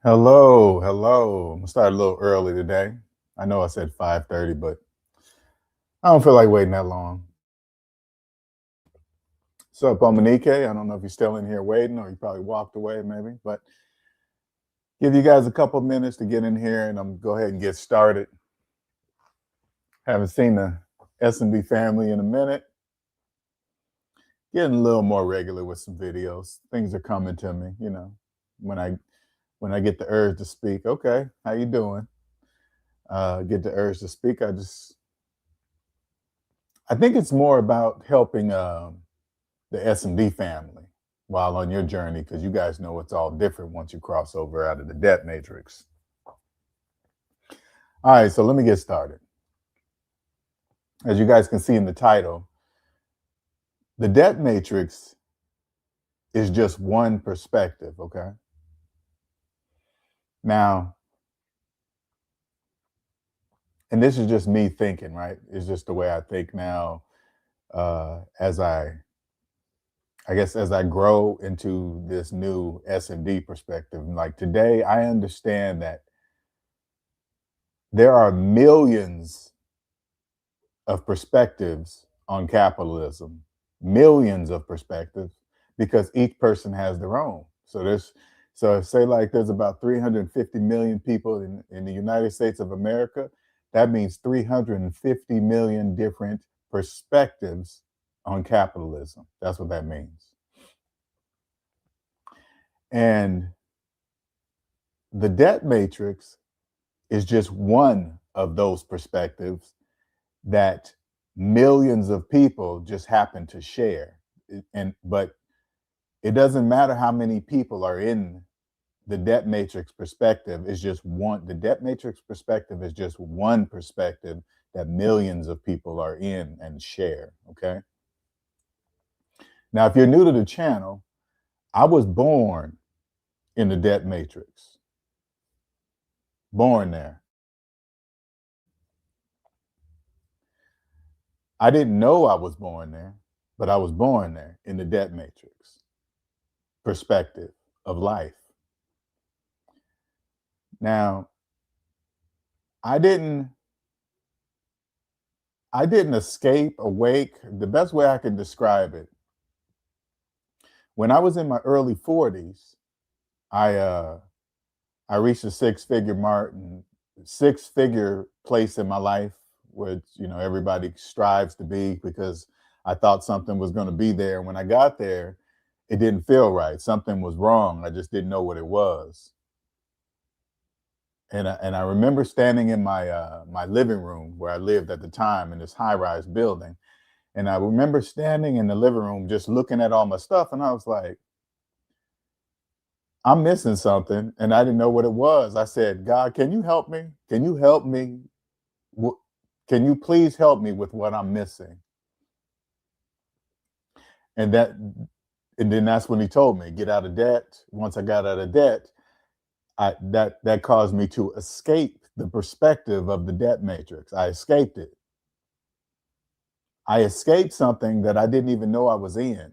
Hello, hello. I'm gonna start a little early today. I know I said 5:30, but I don't feel like waiting that long. So up, Monique. I don't know if you're still in here waiting or you probably walked away maybe, but give you guys a couple minutes to get in here and I'm gonna go ahead and get started. Haven't seen the S&B family in a minute. Getting a little more regular with some videos. Things are coming to me, when I get the urge to speak. Okay, how you doing? Get the urge to speak. I think it's more about helping the S&D family while on your journey, because you guys know it's all different once you cross over out of the debt matrix. All right, so let me get started. As you guys can see in the title, the debt matrix is just one perspective, okay? Now, and this is just me thinking, right? It's just the way I think now as I grow into this new S&D perspective. Like today, I understand that there are millions of perspectives on capitalism, millions of perspectives, because each person has their own. So say like there's about 350 million people in the United States of America. That means 350 million different perspectives on capitalism. That's what that means. And the debt matrix is just one of those perspectives that millions of people just happen to share. But it doesn't matter how many people are in the debt matrix perspective. It's just one. The debt matrix perspective is just one perspective that millions of people are in and share. Okay. Now, if you're new to the channel, I was born in the debt matrix. Born there. I didn't know I was born there, but I was born there in the debt matrix perspective of life. Now, I didn't escape, awake. The best way I can describe it, when I was in my early 40s, I I reached a six-figure place in my life, which everybody strives to be, because I thought something was going to be there. When I got there, it didn't feel right. Something was wrong. I just didn't know what it was. And I remember standing in my living room where I lived at the time in this high-rise building. And I remember standing in the living room just looking at all my stuff. And I was like, I'm missing something. And I didn't know what it was. I said, God, can you help me? Can you help me? Can you please help me with what I'm missing? And then that's when he told me, get out of debt. Once I got out of debt, that caused me to escape the perspective of the debt matrix. I escaped it. I escaped something that I didn't even know I was in.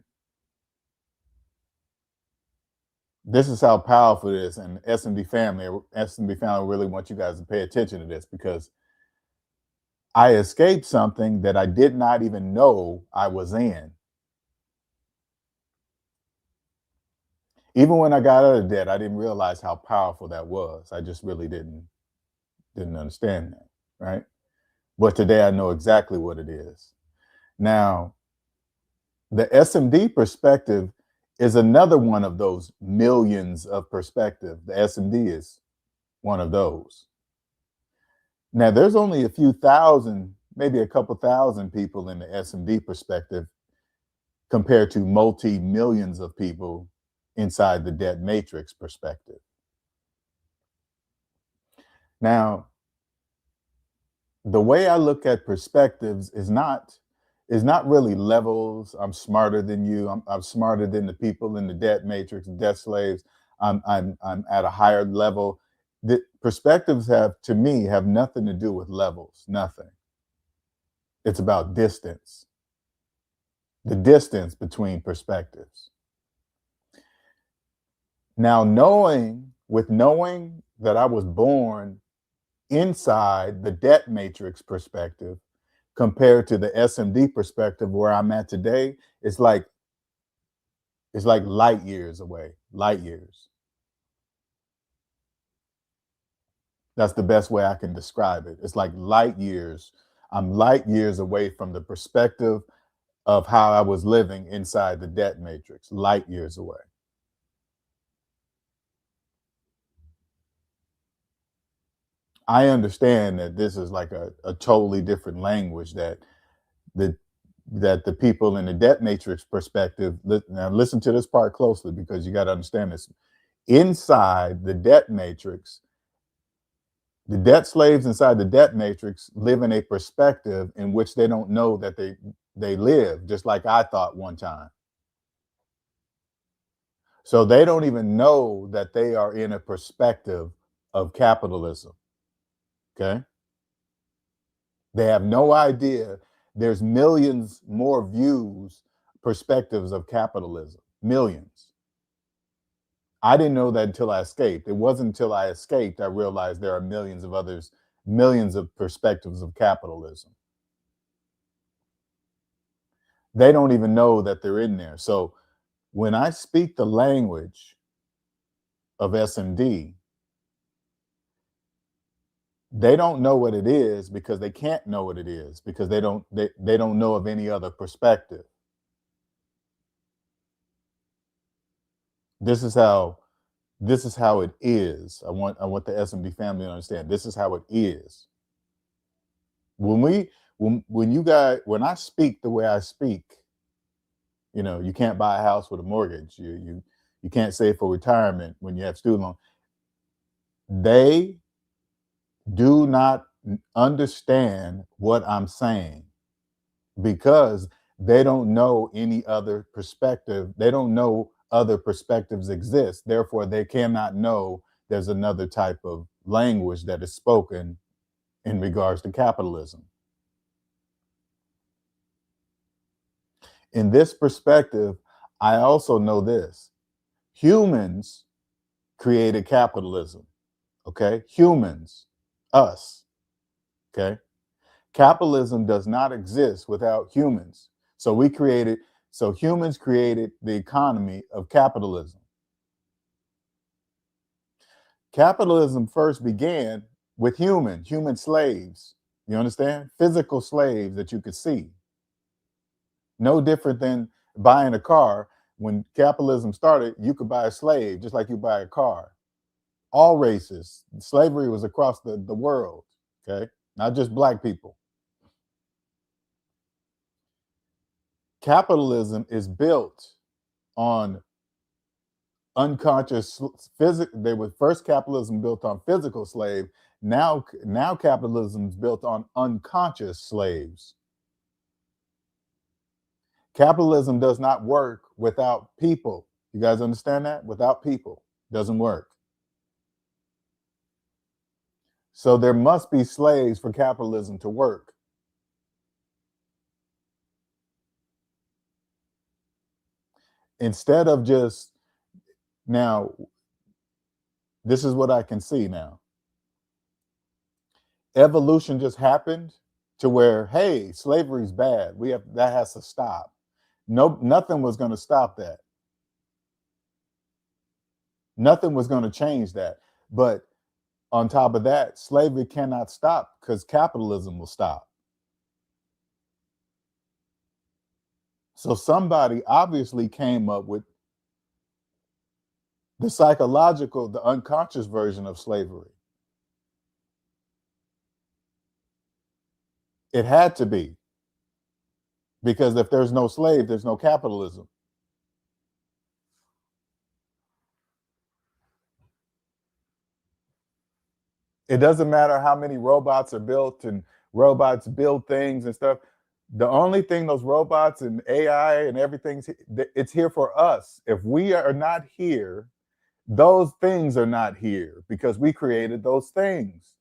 This is how powerful it is. And S&B family really want you guys to pay attention to this, because I escaped something that I did not even know I was in. Even when I got out of debt, I didn't realize how powerful that was. I just really didn't understand that, right? But today I know exactly what it is. Now, the SMD perspective is another one of those millions of perspective. The SMD is one of those. Now, there's only a few thousand, maybe a couple thousand people in the SMD perspective compared to multi-millions of people inside the debt matrix perspective. Now, the way I look at perspectives is not really levels. I'm smarter than you. I'm smarter than the people in the debt matrix, debt slaves. I'm at a higher level. The perspectives to me have nothing to do with levels. Nothing. It's about distance. The distance between perspectives. Now, knowing with knowing that I was born inside the debt matrix perspective compared to the SMD perspective where I'm at today, it's like light years away. Light years. That's the best way I can describe it. It's like light years. I'm light years away from the perspective of how I was living inside the debt matrix, light years away. I understand that this is like a totally different language the that the people in the debt matrix perspective. Now listen to this part closely because you got to understand this. Inside the debt matrix, the debt slaves inside the debt matrix live in a perspective in which they don't know that they live, just like I thought one time. So they don't even know that they are in a perspective of capitalism. Okay. They have no idea there's millions more views, perspectives of capitalism. Millions. I didn't know that until I escaped. It wasn't until I escaped I realized there are millions of others, millions of perspectives of capitalism. They don't even know that they're in there. So when I speak the language of SMD, they don't know what it is because they can't know what it is because they don't know of any other perspective. This is how it is. I want the SMD family to understand this is how it is. When we when you guys when I speak the way I speak, you can't buy a house with a mortgage. You can't save for retirement when you have student loan. They do not understand what I'm saying because they don't know any other perspective. They don't know other perspectives exist. Therefore, they cannot know there's another type of language that is spoken in regards to capitalism. In this perspective, I also know this: humans created capitalism. Okay. Humans, us. Okay. Capitalism does not exist without humans. So humans created the economy of capitalism. Capitalism first began with human slaves. You understand? Physical slaves that you could see. No different than buying a car. When capitalism started, you could buy a slave just like you buy a car. All races. Slavery was across the world. Okay. Not just black people. Capitalism is built on unconscious physical. They were first capitalism built on physical slave. Now capitalism is built on unconscious slaves. Capitalism does not work without people. You guys understand that? Without people, doesn't work. So there must be slaves for capitalism to work. Instead of just now, this is what I can see now. Evolution just happened to where, hey, slavery's bad. That has to stop. No, nothing was going to stop that. Nothing was going to change that. But on top of that, slavery cannot stop because capitalism will stop. So somebody obviously came up with the psychological, the unconscious version of slavery. It had to be, because if there's no slave, there's no capitalism. It doesn't matter how many robots are built and robots build things and stuff. The only thing those robots and AI and everything's it's here for us. If we are not here, those things are not here because we created those things.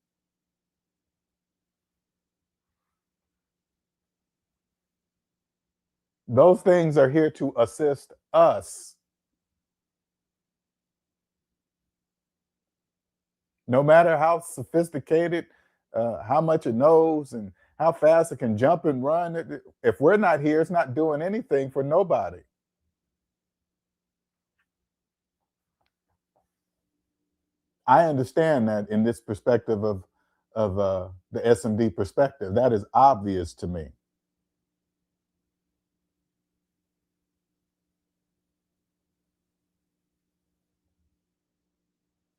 Those things are here to assist us. No matter how sophisticated, how much it knows, and how fast it can jump and run, if we're not here, it's not doing anything for nobody. I understand that in this perspective of the S&D perspective. That is obvious to me.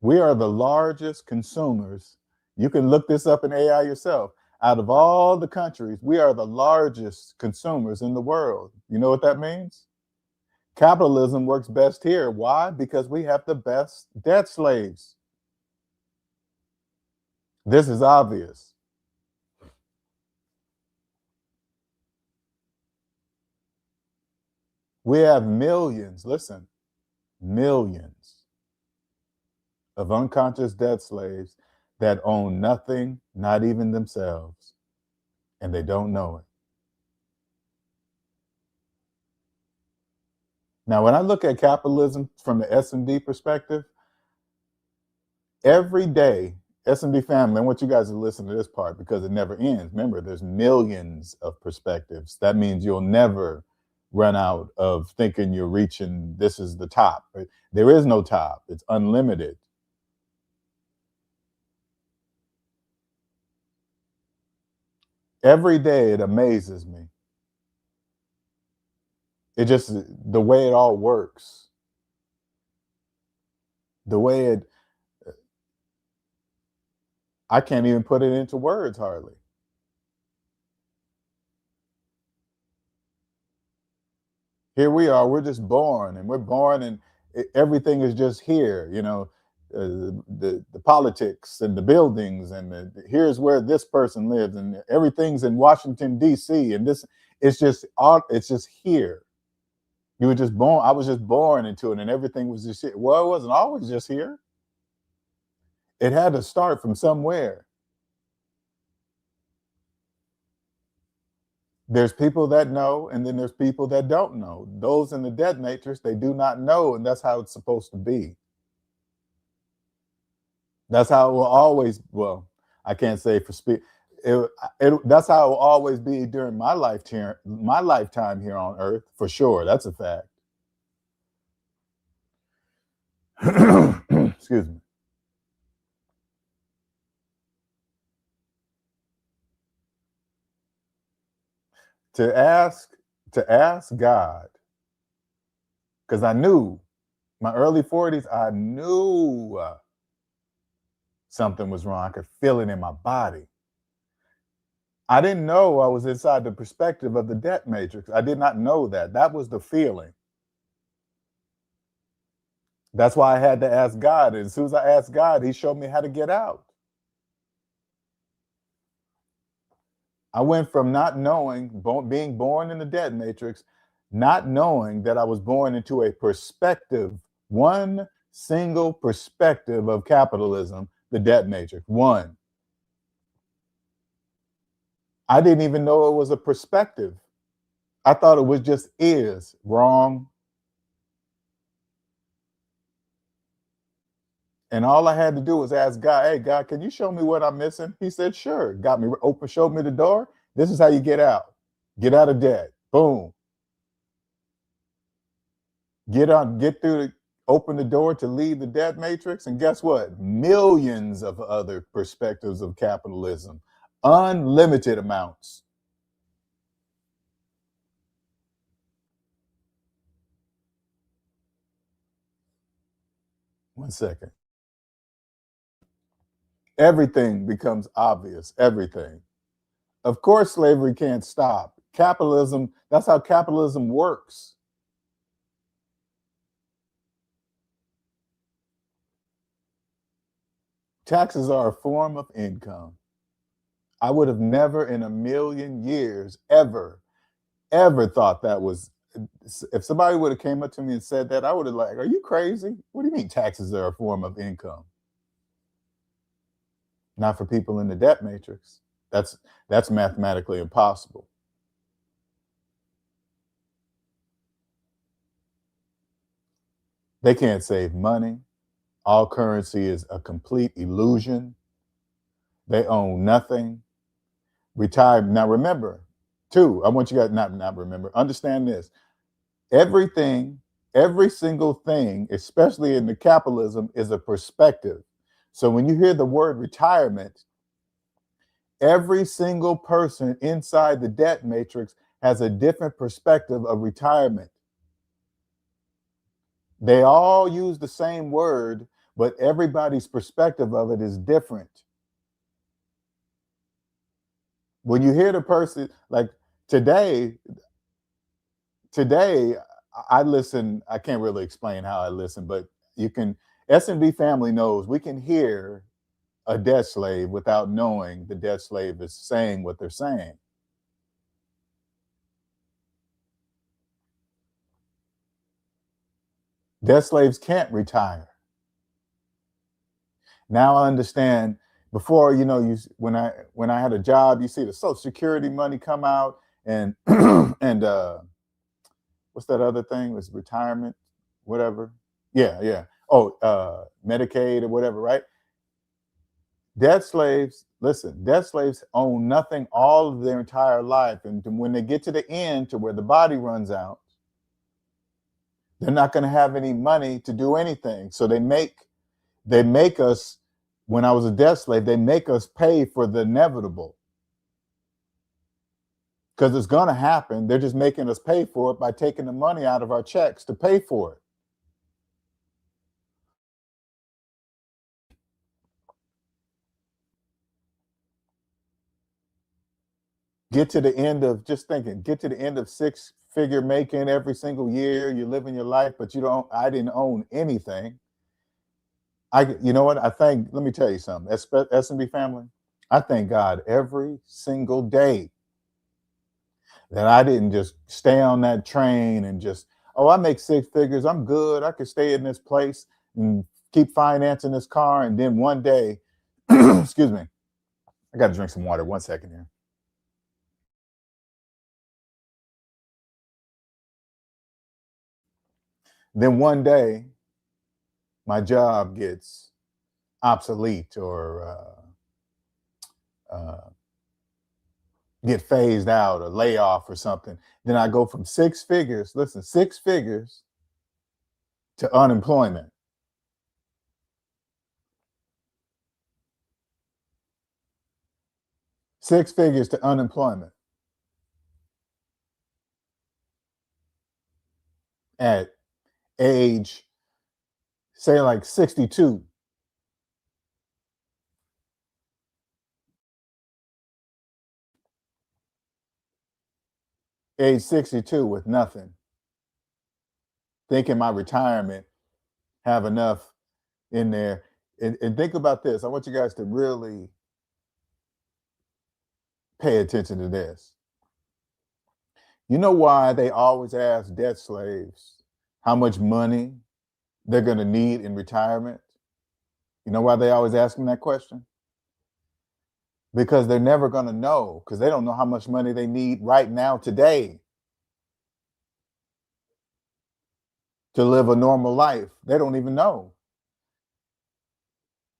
We are the largest consumers. You can look this up in AI yourself. Out of all the countries, we are the largest consumers in the world. You know what that means? Capitalism works best here. Why? Because we have the best debt slaves. This is obvious. We have millions, listen, millions of unconscious debt slaves that own nothing, not even themselves, and they don't know it. Now, when I look at capitalism from the S&D perspective, every day, S&D family, I want you guys to listen to this part because it never ends. Remember, there's millions of perspectives. That means you'll never run out of thinking you're reaching, this is the top. There is no top, it's unlimited. Every day it amazes me. It just, the way it all works, the way it, I can't even put it into words hardly. Here we are, we're just born, and we're born and everything is just here, the politics and the buildings, and here's where this person lives, and everything's in Washington D.C., and this, it's just here. You were just born, I was just born into it, and everything was just here. Well, it wasn't always just here. It had to start from somewhere. There's people that know, and then there's people that don't know. Those in the debt matrix, they do not know, and that's how it's supposed to be. That's how it will always. Well, I can't say for speed. That's how it will always be during my lifetime here on Earth, for sure. That's a fact. Excuse me. To ask to ask God, because I knew my early 40s, I knew something was wrong. I could feel it in my body. I didn't know I was inside the perspective of the debt matrix. I did not know that. That was the feeling. That's why I had to ask God. And as soon as I asked God, He showed me how to get out. I went from not knowing, being born in the debt matrix, not knowing that I was born into a perspective, one single perspective of capitalism, the debt matrix. One. I didn't even know it was a perspective. I thought it was just is wrong. And all I had to do was ask God, hey, God, can you show me what I'm missing? He said, sure. Got me open, showed me the door. This is how you get out. Get out of debt. Boom. Get through, open the door to leave the debt matrix. And guess what? Millions of other perspectives of capitalism, unlimited amounts. One second. Everything becomes obvious. Everything. Of course, slavery can't stop. Capitalism, that's how capitalism works. Taxes are a form of income. I would have never in a million years ever thought that was, if somebody would have came up to me and said that, I would have like, are you crazy? What do you mean taxes are a form of income? Not for people in the debt matrix. That's mathematically impossible. They can't save money. All currency is a complete illusion. They own nothing. Retire. Now remember, too, I want you guys not remember, understand this. Everything, every single thing, especially in the capitalism, is a perspective. So when you hear the word retirement, every single person inside the debt matrix has a different perspective of retirement. They all use the same word, but everybody's perspective of it is different. When you hear the person like today, today I listen, I can't really explain how I listen, but you can, S&B family knows we can hear a debt slave without knowing the debt slave is saying what they're saying. Debt slaves can't retire. Now I understand. Before, you when I had a job, you see the Social Security money come out, and and what's that other thing? Was retirement, whatever. Yeah, yeah. Oh, Medicaid or whatever, right? Debt slaves, listen, debt slaves own nothing all of their entire life. And when they get to the end, to where the body runs out, they're not going to have any money to do anything. So they make us, when I was a debt slave, they make us pay for the inevitable because it's going to happen. They're just making us pay for it by taking the money out of our checks to pay for it. Get to the end of, just thinking, get to the end of six-figure making every single year. You're living your life, but I didn't own anything. You know what? Let me tell you something. S&B family, I thank God every single day that I didn't just stay on that train and just, oh, I make six figures. I'm good. I could stay in this place and keep financing this car. And then one day, excuse me, I got to drink some water. 1 second here. Then one day, my job gets obsolete or get phased out or layoff or something. Then I go from six figures, listen, six figures to unemployment. Six figures to unemployment at age, say, like 62. Age 62 with nothing, thinking my retirement have enough in there. And think about this. I want you guys to really pay attention to this. You know why they always ask debt slaves how much money they're going to need in retirement? You know why they always ask them that question? Because they're never going to know, because they don't know how much money they need right now today to live a normal life. They don't even know.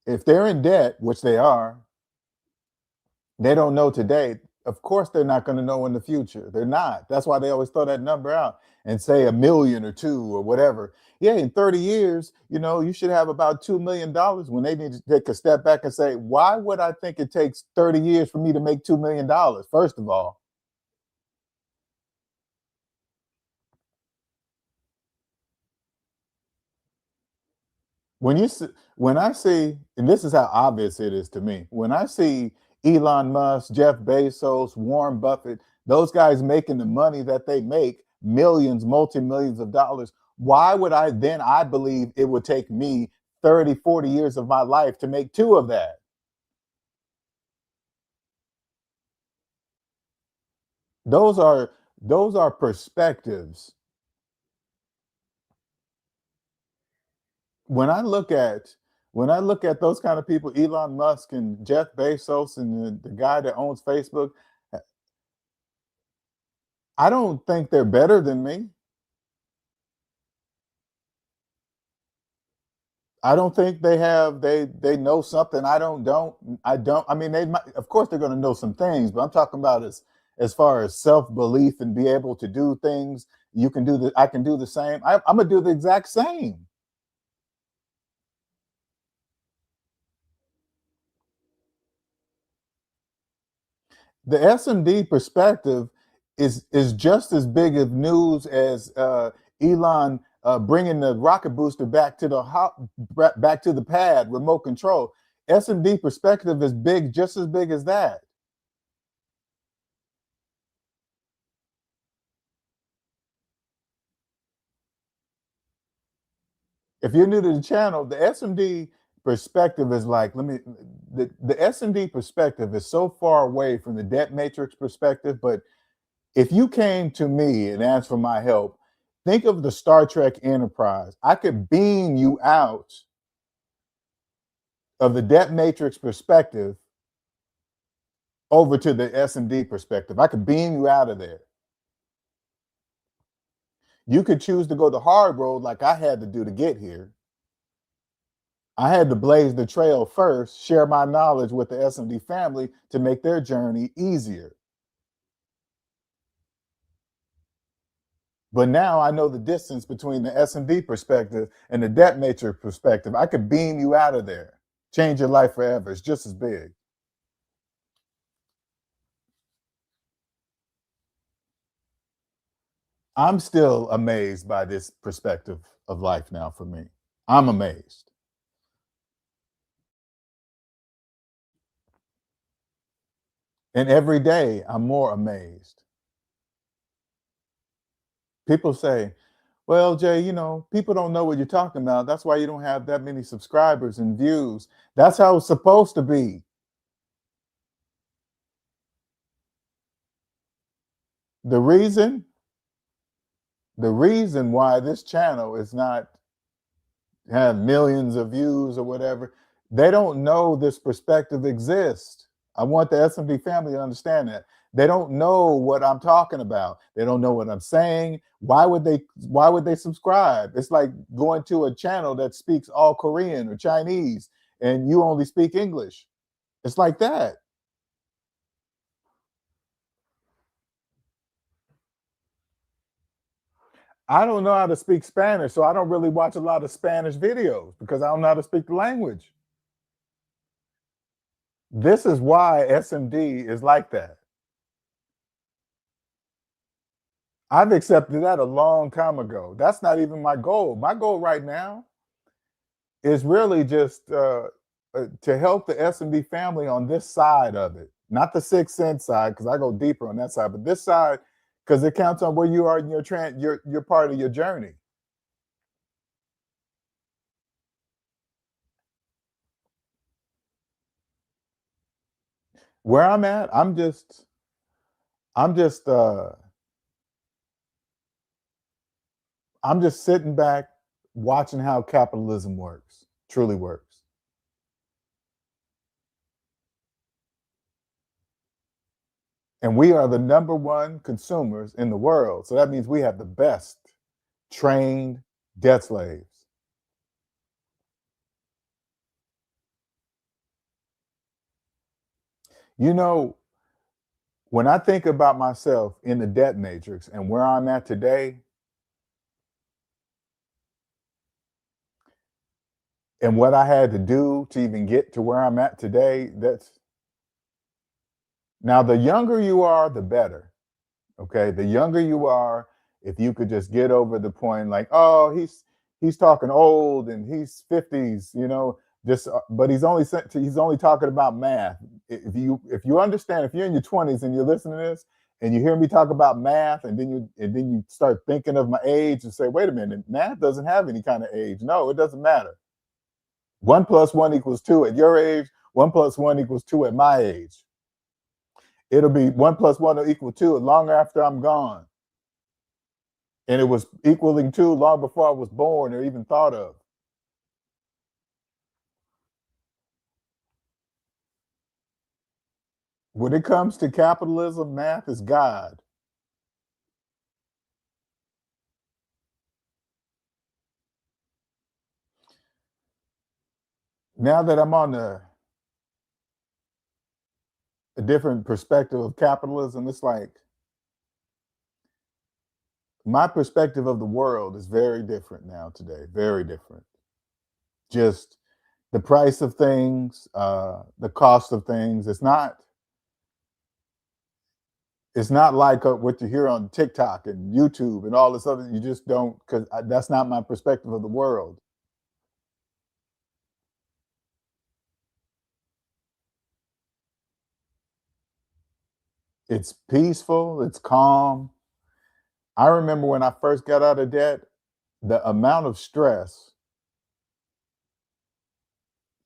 If they're in debt, which they are, they don't know today. Of course, they're not going to know in the future. They're not. That's why they always throw that number out and say a million or two or whatever. Yeah, in 30 years, you should have about $2 million, when they need to take a step back and say, why would I think it takes 30 years for me to make $2 million? First of all, when you see, when I see, and this is how obvious it is to me, when I see Elon Musk, Jeff Bezos, Warren Buffett, those guys making the money that they make, millions, multi-millions of dollars, why would I believe it would take me 30, 40 years of my life to make two of that? Those are those are perspectives. When I look at those kind of people, Elon Musk and Jeff Bezos and the guy that owns Facebook, I don't think they're better than me. I don't think they have. They know something I don't. I mean, they might, of course they're going to know some things, but I'm talking about as far as self belief and be able to do things. You can do the. I can do the same. I'm gonna do the exact same. The SMD perspective is just as big of news as Elon bringing the rocket booster back to back to the pad, remote control. SMD perspective is big, just as big as that. If you're new to the channel, the SMD perspective is like, the SMD perspective is so far away from the debt matrix perspective. But if you came to me and asked for my help, think of the Star Trek Enterprise. I could beam you out of the debt matrix perspective over to the S&D perspective. I could beam you out of there. You could choose to go the hard road like I had to do to get here. I had to blaze the trail first, share my knowledge with the S&D family to make their journey easier. But now I know the distance between the S&D perspective and the debt matrix perspective. I could beam you out of there, change your life forever. It's just as big. I'm still amazed by this perspective of life now for me. I'm amazed. And every day I'm more amazed. People say, well, Jay, people don't know what you're talking about. That's why you don't have that many subscribers and views. That's how it's supposed to be. The reason, the reason why this channel is not have millions of views or whatever, they don't know this perspective exists. I want the S&B family to understand that. They don't know what I'm talking about. They don't know what I'm saying. Why would they subscribe? It's like going to a channel that speaks all Korean or Chinese and you only speak English. It's like that. I don't know how to speak Spanish, so I don't really watch a lot of Spanish videos because I don't know how to speak the language. This is why SMD is like that. I've accepted that a long time ago. That's not even my goal. My goal right now is really just to help the S&B family on this side of it, not the 6 cent side, because I go deeper on that side, but this side, because it counts on where you are in your part of your journey. Where I'm at, I'm just I'm just sitting back watching how capitalism works, truly works. And we are the number one consumers in the world. So that means we have the best trained debt slaves. You know, when I think about myself in the debt matrix and where I'm at today and what I had to do to even get to where I'm at today, that's now the younger you are, the better. Okay. The younger you are, if you could just get over the point like, oh, he's talking old and he's 50s, just but he's only talking about math. If you understand, if you're in your 20s and you're listening to this and you hear me talk about math and then you start thinking of my age and say, wait a minute, math doesn't have any kind of age. No, it doesn't matter. 1 plus 1 equals 2 at your age, 1 plus 1 equals 2 at my age. It'll be 1 plus 1 will equal 2 long after I'm gone. And it was equaling 2 long before I was born or even thought of. When it comes to capitalism, math is God. Now that I'm on a different perspective of capitalism, it's like my perspective of the world is very different now today, very different. Just the price of things, the cost of things. It's not like what you hear on TikTok and YouTube and all this other. You just don't, because that's not my perspective of the world. It's peaceful. It's calm. I remember when I first got out of debt, the amount of stress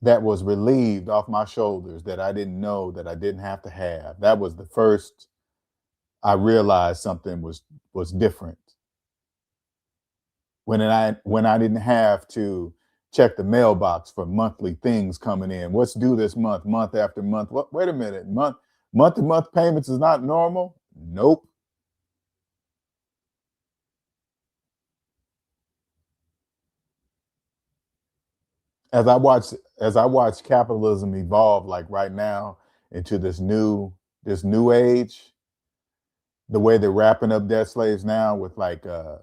that was relieved off my shoulders that I didn't know that I didn't have to have. That was the first I realized something was different when I didn't have to check the mailbox for monthly things coming in. What's due this month, month after month? What? Wait a minute, month to month payments is not normal. Nope. As I watch as I watch capitalism evolve, like right now into this new age, the way they're wrapping up debt slaves now with uh,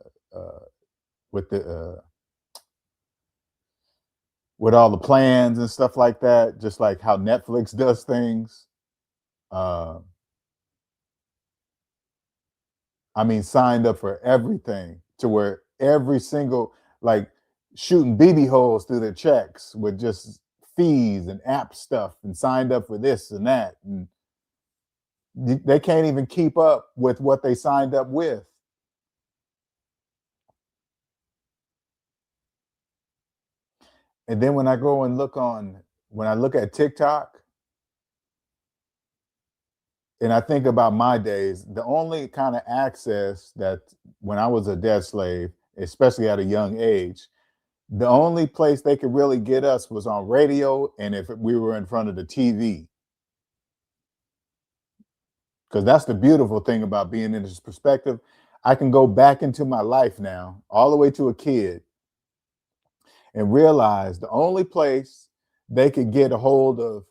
with the with all the plans and stuff like that, just like how Netflix does things. Uh, I mean, signed up for everything to where every single like shooting BB holes through their checks with just fees and app stuff and signed up for this and that. And they can't even keep up with what they signed up with. And then when I look at TikTok and I think about my days, the only kind of access that when I was a debt slave, especially at a young age, the only place they could really get us was on radio and if we were in front of the TV. Because that's the beautiful thing about being in this perspective. I can go back into my life now, all the way to a kid, and realize the only place they could get a hold of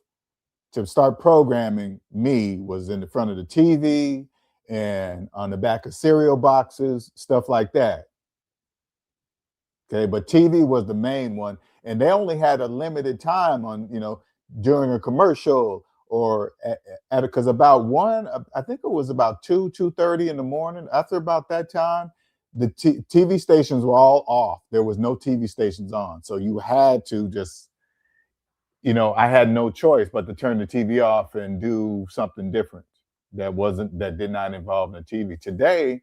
to start programming me was in the front of the TV and on the back of cereal boxes, stuff like that. Okay, but TV was the main one, and they only had a limited time on during a commercial or at because about one, I think it was about 2:30 in the morning. After about that time, the TV stations were all off. There was no TV stations on, so you had to just I had no choice but to turn the TV off and do something different that did not involve the TV. Today,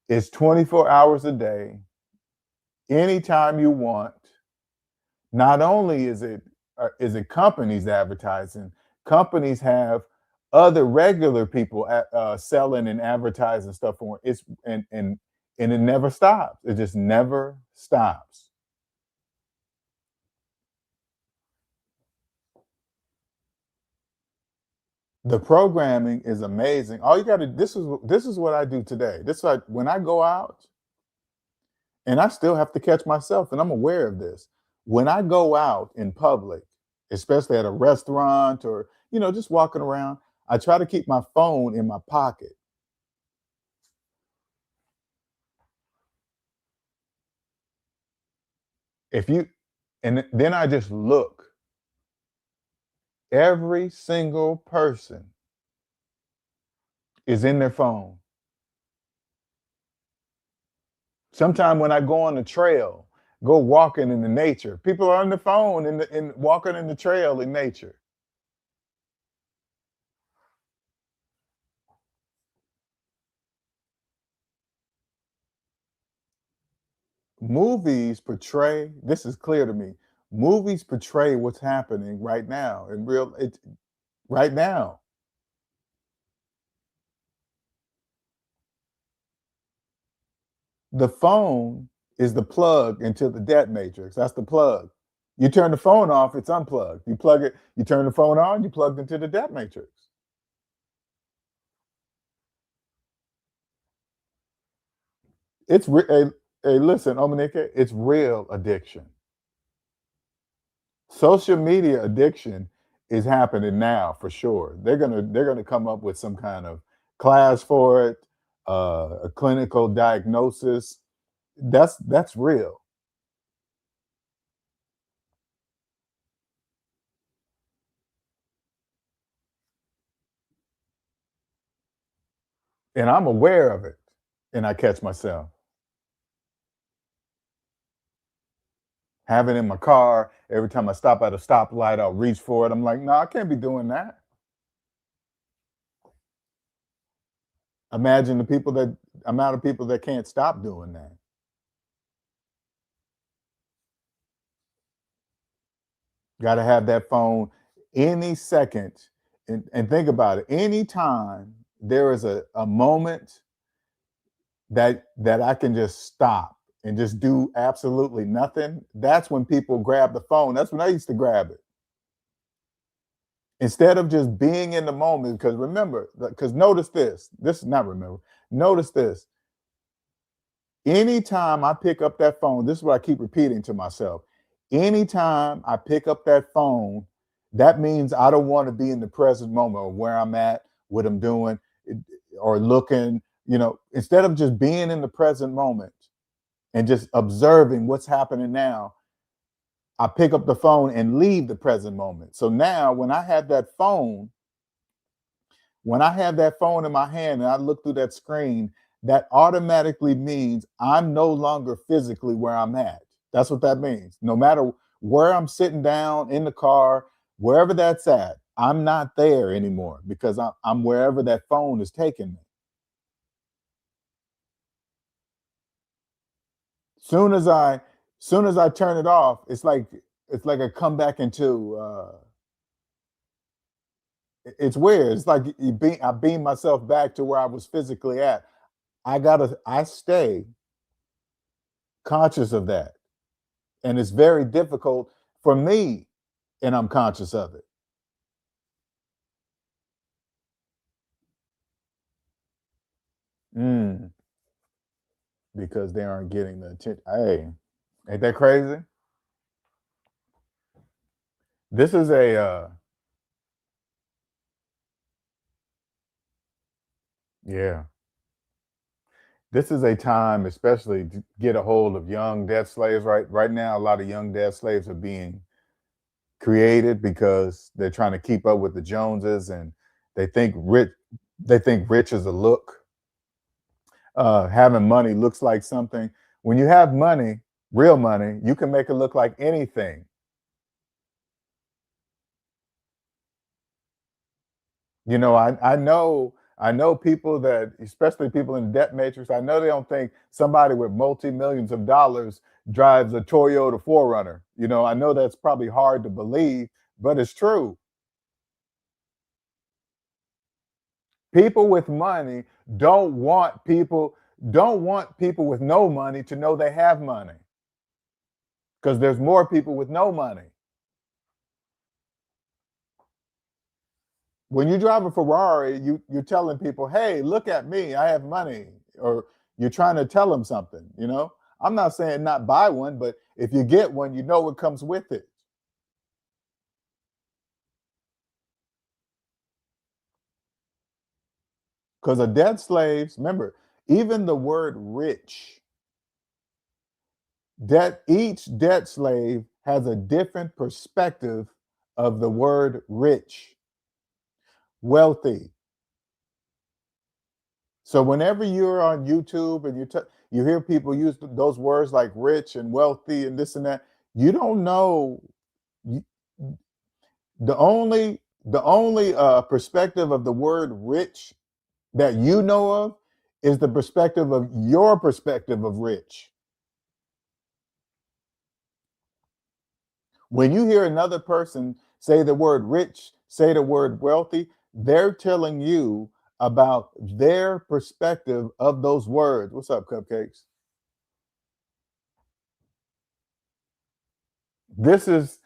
it's 24 hours a day, anytime you want. Not only is it companies advertising, companies have other regular people selling and advertising stuff for it. And it never stops. It just never stops. The programming is amazing. All you got to this is what I do today. This is like when I go out, and I still have to catch myself, and I'm aware of this. When I go out in public, especially at a restaurant or just walking around, I try to keep my phone in my pocket. If you and then I just look. Every single person is in their phone. Sometime when I go on the trail, go walking in the nature, people are on the phone in walking in the trail in nature. Movies portray, this is clear to me. Movies portray what's happening right now in real it right now. The phone is the plug into the debt matrix. That's the plug. You turn the phone off, it's unplugged. You plug it, you turn the phone on, you plugged into the debt matrix. Hey, listen, Omanike, it's real addiction. Social media addiction is happening now for sure. They're gonna come up with some kind of class for it, a clinical diagnosis. That's real. And I'm aware of it, and I catch myself. Have it in my car. Every time I stop at a stoplight, I'll reach for it. I'm like, no, I can't be doing that. Imagine the people that amount of people that can't stop doing that. Got to have that phone any second. And think about it. Anytime there is a moment that I can just stop and just do absolutely nothing, that's when people grab the phone. That's when I used to grab it. Instead of just being in the moment, because remember, because notice this is not remember, notice this. Anytime I pick up that phone, this is what I keep repeating to myself. Anytime I pick up that phone, that means I don't want to be in the present moment of where I'm at, what I'm doing, or looking, instead of just being in the present moment and just observing what's happening now, I pick up the phone and leave the present moment. So now when I have that phone in my hand and I look through that screen, that automatically means I'm no longer physically where I'm at. That's what that means. No matter where I'm sitting down in the car, wherever that's at, I'm not there anymore because I'm wherever that phone is taking me. Soon as I soon as I turn it off, it's like I come back into it's weird. It's like I beam myself back to where I was physically at. I stay conscious of that. And it's very difficult for me, and I'm conscious of it. Mm, because they aren't getting the attention. Hey, ain't that crazy? This is yeah, this is a time, especially to get a hold of young debt slaves. Right now, a lot of young debt slaves are being created because they're trying to keep up with the Joneses, and they think rich. They think rich is a look. Having money looks like something. When you have money, real money, you can make it look like anything. I know people that, especially people in the debt matrix, I know they don't think somebody with multi-millions of dollars drives a Toyota 4Runner. I know that's probably hard to believe, but it's true. People with money don't want people don't want people with no money to know they have money because there's more people with no money. When you drive a Ferrari, you're telling people, "Hey, look at me, I have money," or you're trying to tell them something. I'm not saying not buy one, but if you get one, you know what comes with it. Because a debt slaves, remember, even the word rich, each debt slave has a different perspective of the word rich, wealthy. So whenever you're on YouTube and you hear people use those words like rich and wealthy and this and that, you don't know. you- the only perspective of the word rich that you know of is the perspective of your perspective of rich. When you hear another person say the word rich, say the word wealthy, they're telling you about their perspective of those words. What's up, cupcakes? This is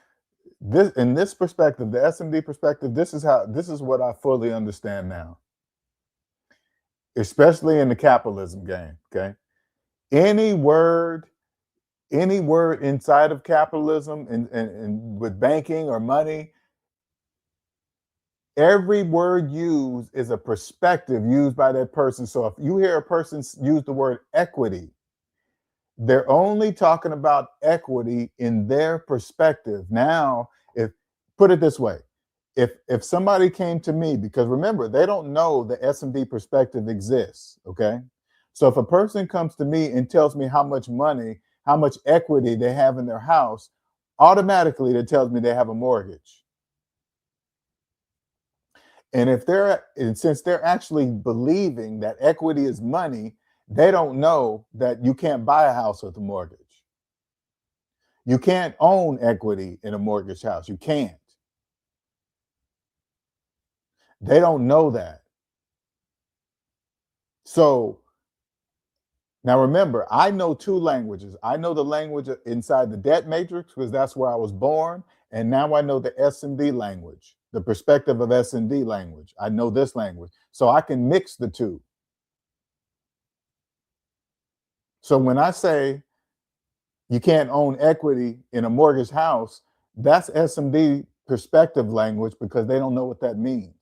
this in this perspective, the SMD perspective, this is what I fully understand now, especially in the capitalism game. Okay. Any word, any word inside of capitalism and with banking or money, every word used is a perspective used by that person. So if you hear a person use the word equity, they're only talking about equity in their perspective. Now, if put it this way, if somebody came to me, because remember, they don't know the S&D perspective exists, okay? So if a person comes to me and tells me how much money, how much equity they have in their house, automatically that tells me they have a mortgage. And since they're actually believing that equity is money, they don't know that you can't buy a house with a mortgage. You can't own equity in a mortgage house. You can't. They don't know that. So now remember, I know two languages. I know the language inside the debt matrix because that's where I was born. And now I know the S&D language, the perspective of S&D language. I know this language. So I can mix the two. So when I say you can't own equity in a mortgage house, that's S&D perspective language because they don't know what that means.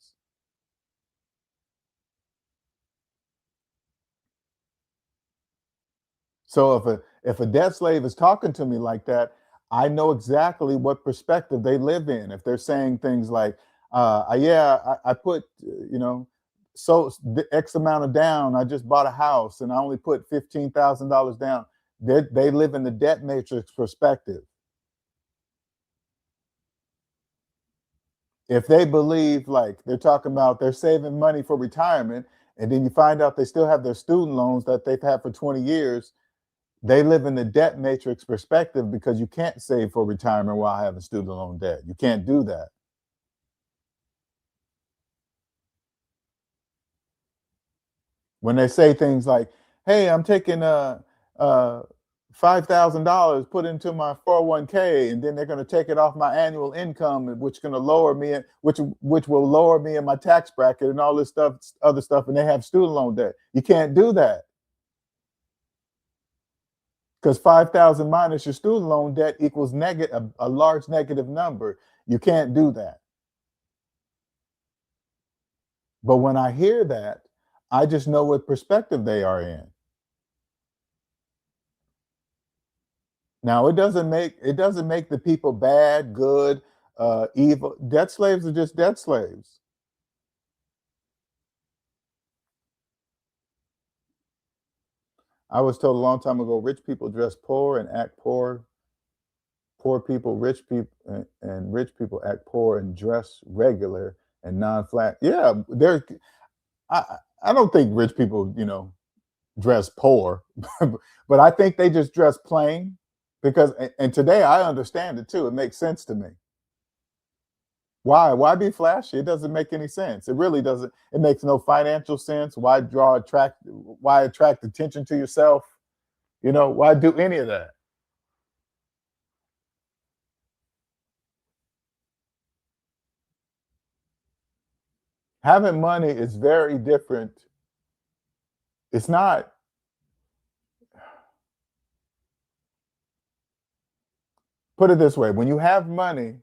So if a debt slave is talking to me like that, I know exactly what perspective they live in. If they're saying things like, "Yeah, I put so the X amount of down. I just bought a house and I only put $15,000 down." They live in the debt matrix perspective. If they believe like they're talking about they're saving money for retirement, and then you find out they still have their student loans that they've had for 20 years, they live in the debt matrix perspective because you can't save for retirement while having student loan debt. You can't do that. When they say things like, "Hey, I'm taking $5,000 put into my 401k, and then they're going to take it off my annual income, which going to lower me, which will lower me in my tax bracket, and all this stuff, other stuff," and they have student loan debt. You can't do that because 5,000 minus your student loan debt equals negative a large negative number. You can't do that. But when I hear that, I just know what perspective they are in. Now it doesn't make the people bad, good, evil. Debt slaves are just debt slaves. I was told a long time ago, rich people dress poor and act poor. Poor people, rich people, and rich people act poor and dress regular and non-flat. Yeah, there. I don't think rich people, dress poor, but I think they just dress plain because and today I understand it too. It makes sense to me. Why be flashy? It doesn't make any sense. It really doesn't. It makes no financial sense. Why attract attention to yourself? Why do any of that? Having money is very different. It's not. Put it this way, when you have money,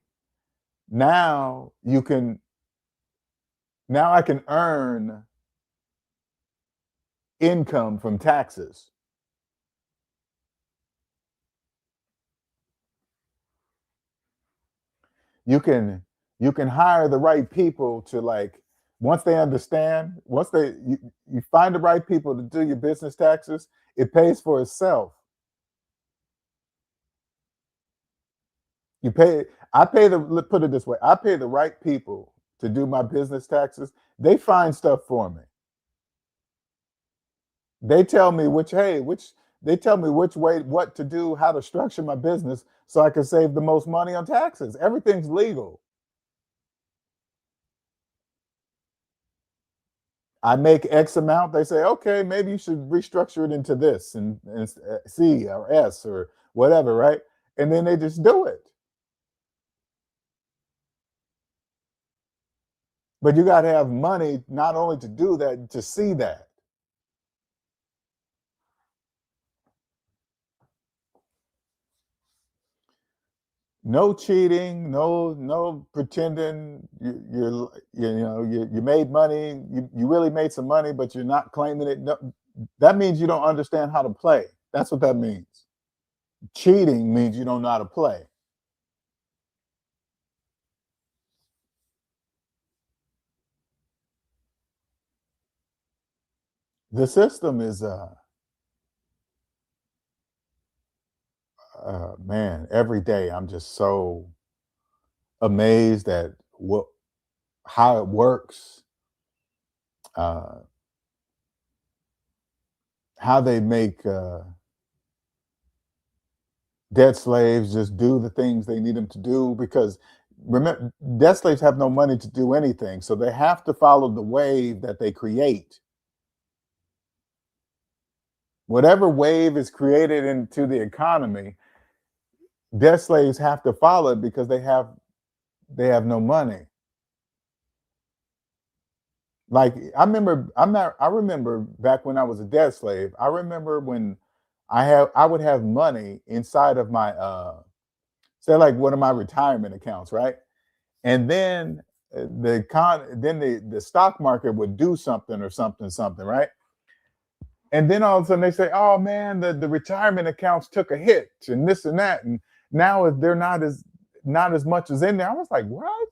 now you can now I can earn income from taxes. You can hire the right people to like once they understand, you find the right people to do your business taxes, it pays for itself. You pay I pay the put it this way, I pay the right people to do my business taxes. They find stuff for me. They tell me which they tell me which way what to do, how to structure my business so I can save the most money on taxes. Everything's legal. I make X amount. They say, okay, maybe you should restructure it into this and C or S or whatever, right? And then they just do it. But you got to have money not only to do that, to see that. no cheating, no pretending you made money, you really made some money, but you're not claiming it. No, that means you don't understand how to play. That's what that means. Cheating means you don't know how to play. The system is man, every day I'm just so amazed at what how it works, uh, how they make debt slaves just do the things they need them to do because remember debt slaves have no money to do anything, so they have to follow the wave that they create. Whatever wave is created into the economy, debt slaves have to follow it because they have no money. Like I remember back when I was a debt slave. I remember when I would have money inside of my say like one of my retirement accounts, right? And then the stock market would do something or something, right? And then all of a sudden they say, "Oh man, the retirement accounts took a hit and this and that, and now they're not as much as in there." I was like, "What?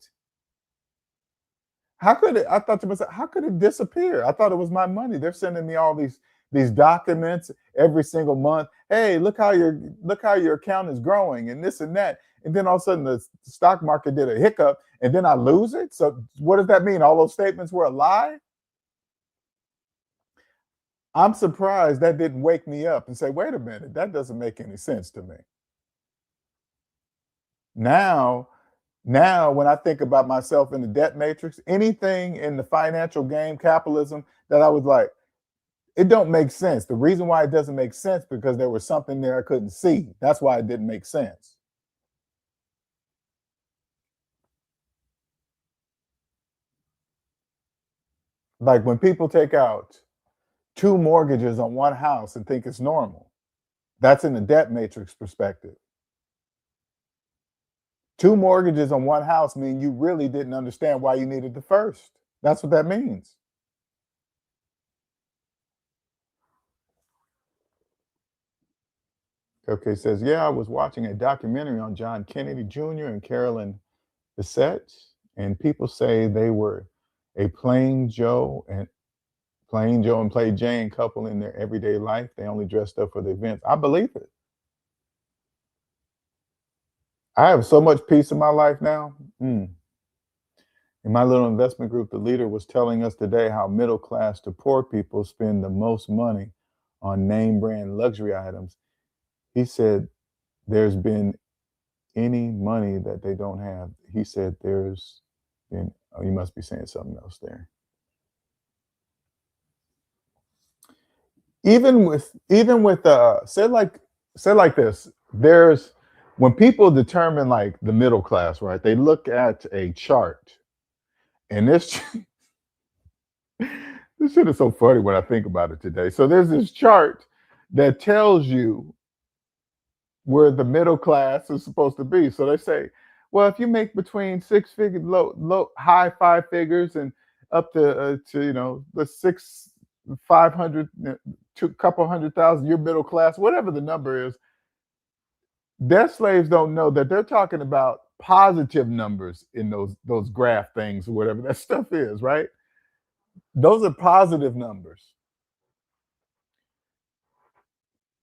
How could it?" I thought to myself, "How could it disappear? I thought it was my money. They're sending me all these documents every single month. Hey, look how your account is growing and this and that." And then all of a sudden the stock market did a hiccup, and then I lose it. So what does that mean? All those statements were a lie? I'm surprised that didn't wake me up and say, "Wait a minute, that doesn't make any sense to me." Now, now when I think about myself in the debt matrix, anything in the financial game, capitalism, that I was like, it don't make sense. The reason why it doesn't make sense because there was something there I couldn't see. That's why it didn't make sense. Like when people take out two mortgages on one house and think it's normal. That's in the debt matrix perspective. Two mortgages on one house mean you really didn't understand why you needed the first. That's what that means. Okay, says, yeah, I was watching a documentary on John Kennedy Jr. and Carolyn Bessette, and people say they were a plain Joe and plain Jane couple in their everyday life. They only dressed up for the events. I believe it. I have so much peace in my life now. In my little investment group, the leader was telling us today how middle class to poor people spend the most money on name brand luxury items. He said there's been any money that they don't have. He said there's been, oh, you must be saying something else there. Even with say like this, there's when people determine like the middle class, right? They look at a chart, and this this shit is so funny when I think about it today. So there's this chart that tells you where the middle class is supposed to be. So they say, well, if you make between six figure, high five figures, and up to the 500 to couple 100,000, you're middle class, whatever the number is. Debt slaves don't know that they're talking about positive numbers in those graph things or whatever that stuff is, right? Those are positive numbers.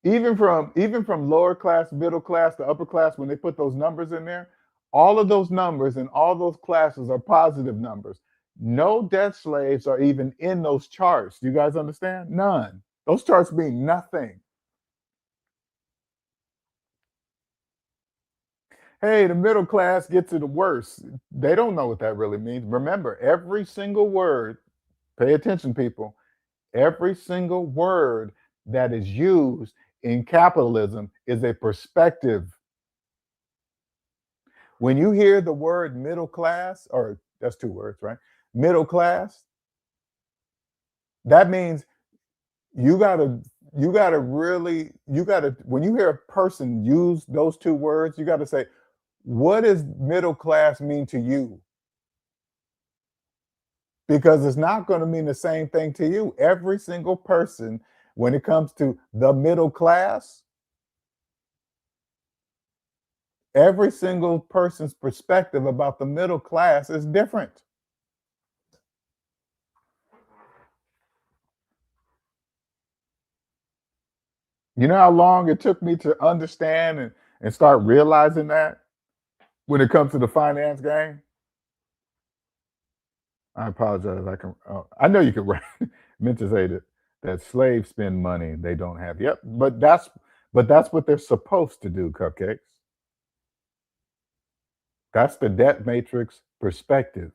Even from lower class, middle class to upper class, when they put those numbers in there, all of those numbers and all those classes are positive numbers. No debt slaves are even in those charts. Do you guys understand? None. Those charts mean nothing. Hey, the middle class gets it worse. They don't know what that really means. Remember, every single word, pay attention, people, every single word that is used in capitalism is a perspective. When you hear the word middle class, or that's two words, right? Middle class, that means you gotta you gotta when you hear a person use those two words, you gotta say, what does middle class mean to you? Because it's not going to mean the same thing to you. Every single person, when it comes to the middle class, every single person's perspective about the middle class is different. You know how long it took me to understand and start realizing that when it comes to the finance game? I apologize. I know you can write, meant to say that slaves spend money they don't have. Yep, but that's what they're supposed to do, cupcakes. That's the debt matrix perspective.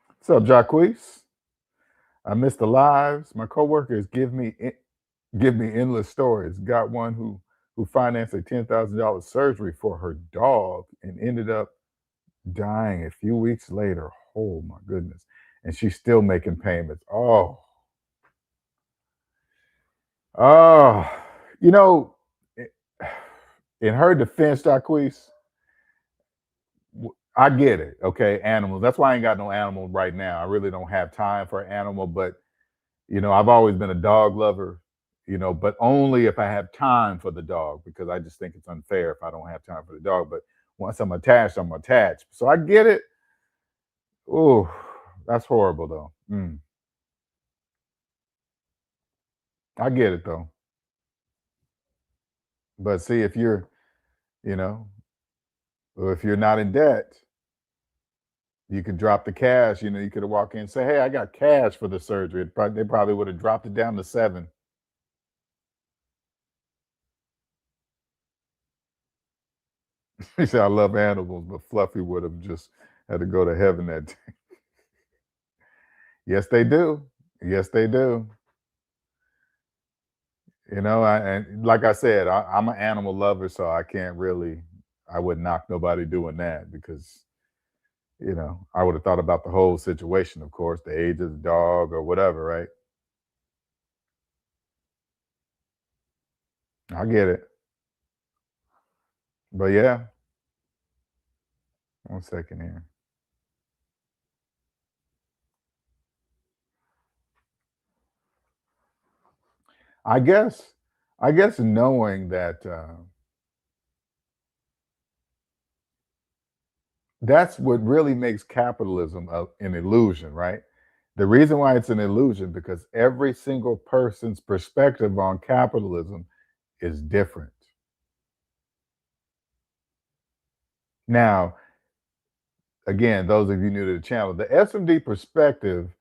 What's up, Jacquees? I missed the lives. My coworkers give me endless stories. Got one who financed a $10,000 surgery for her dog and ended up dying a few weeks later. Oh my goodness. And she's still making payments. Oh, you know, in her defense, Jacquees, I get it. Okay, animals. That's why I ain't got no animal right now. I really don't have time for an animal, but I've always been a dog lover, but only if I have time for the dog, because I just think it's unfair if I don't have time for the dog. But once I'm attached, I'm attached. So I get it. Oh, that's horrible though. I get it though. But see, you know, if you're not in debt, you can drop the cash. You could have walked in and say, "Hey, I got cash for the surgery." They probably would have dropped it down to 7. He said, "I love animals, but Fluffy would have just had to go to heaven that day." Yes, they do. Yes, they do. And like I said, I'm an animal lover, so I can't really. I wouldn't knock nobody doing that because I would have thought about the whole situation, of course, the age of the dog or whatever, right? I get it. But yeah, 1 second here. I guess, I guess knowing that that's what really makes capitalism an illusion, right? The reason why it's an illusion because every single person's perspective on capitalism is different. Now, again, those of you new to the channel, the SMD perspective,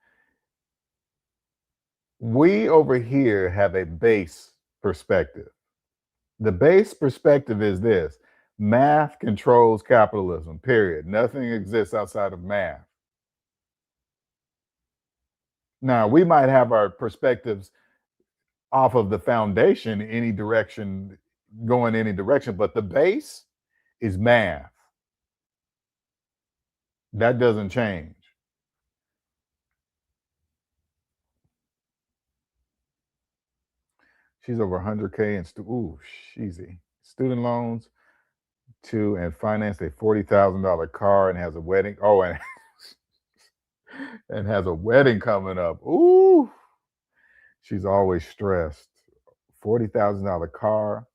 we over here have a base perspective. The base perspective is this: math controls capitalism, period. Nothing exists outside of math. Now, we might have our perspectives off of the foundation, any direction, going any direction, but the base is math. That doesn't change. She's over 100K in ooh, sheezy. Student loans to and financed a $40,000 car and has a wedding. Oh, and and has a wedding coming up. Ooh, she's always stressed. $40,000 car,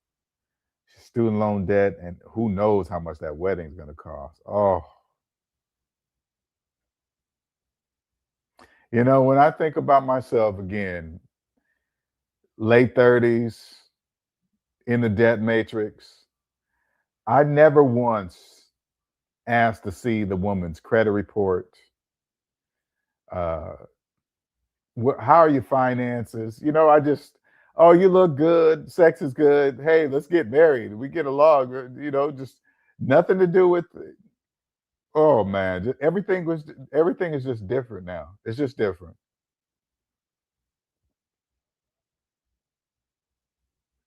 student loan debt, and who knows how much that wedding's going to cost. Oh, when I think about myself again, late 30s, in the debt matrix, I never once asked to see the woman's credit report. Uh, how are your finances? I just, oh, you look good. Sex is good. Hey, let's get married. We get along. Just nothing to do with. Oh man, everything is just different now. It's just different.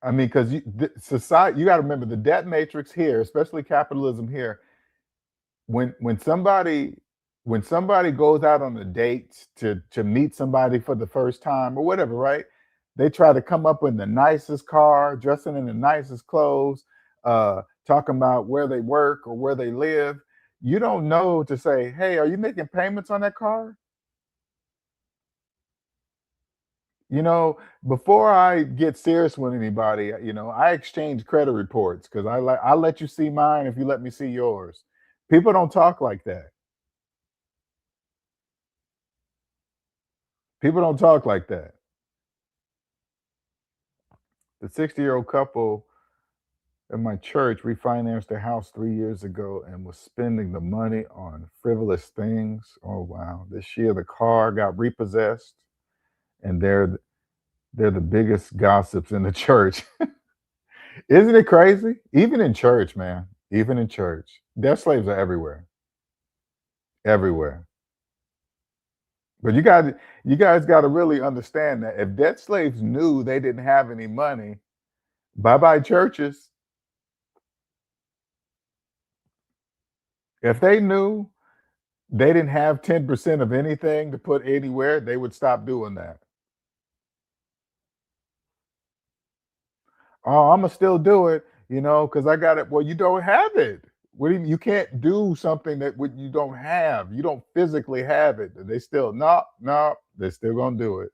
I mean, because society, you got to remember the debt matrix here, especially capitalism here. When somebody goes out on a date to meet somebody for the first time or whatever, right? they try to come up in the nicest car, dressing in the nicest clothes, talking about where they work or where they live. You don't know to say, hey, are you making payments on that car? You know, before I get serious with anybody, I exchange credit reports because I let you see mine if you let me see yours. People don't talk like that. People don't talk like that. The 60-year-old couple in my church refinanced their house 3 years ago and was spending the money on frivolous things. Oh wow! This year the car got repossessed, and they're the biggest gossips in the church. Isn't it crazy? Even in church, man. Even in church, debt slaves are everywhere, everywhere. But you guys got to really understand that if debt slaves knew they didn't have any money, bye bye churches. If they knew they didn't have 10% of anything to put anywhere, they would stop doing that. Oh, I'm gonna still do it, because I got it. Well, you don't have it. What do you can't do something that what you don't have. You don't physically have it. They still no, no, they're still gonna do it.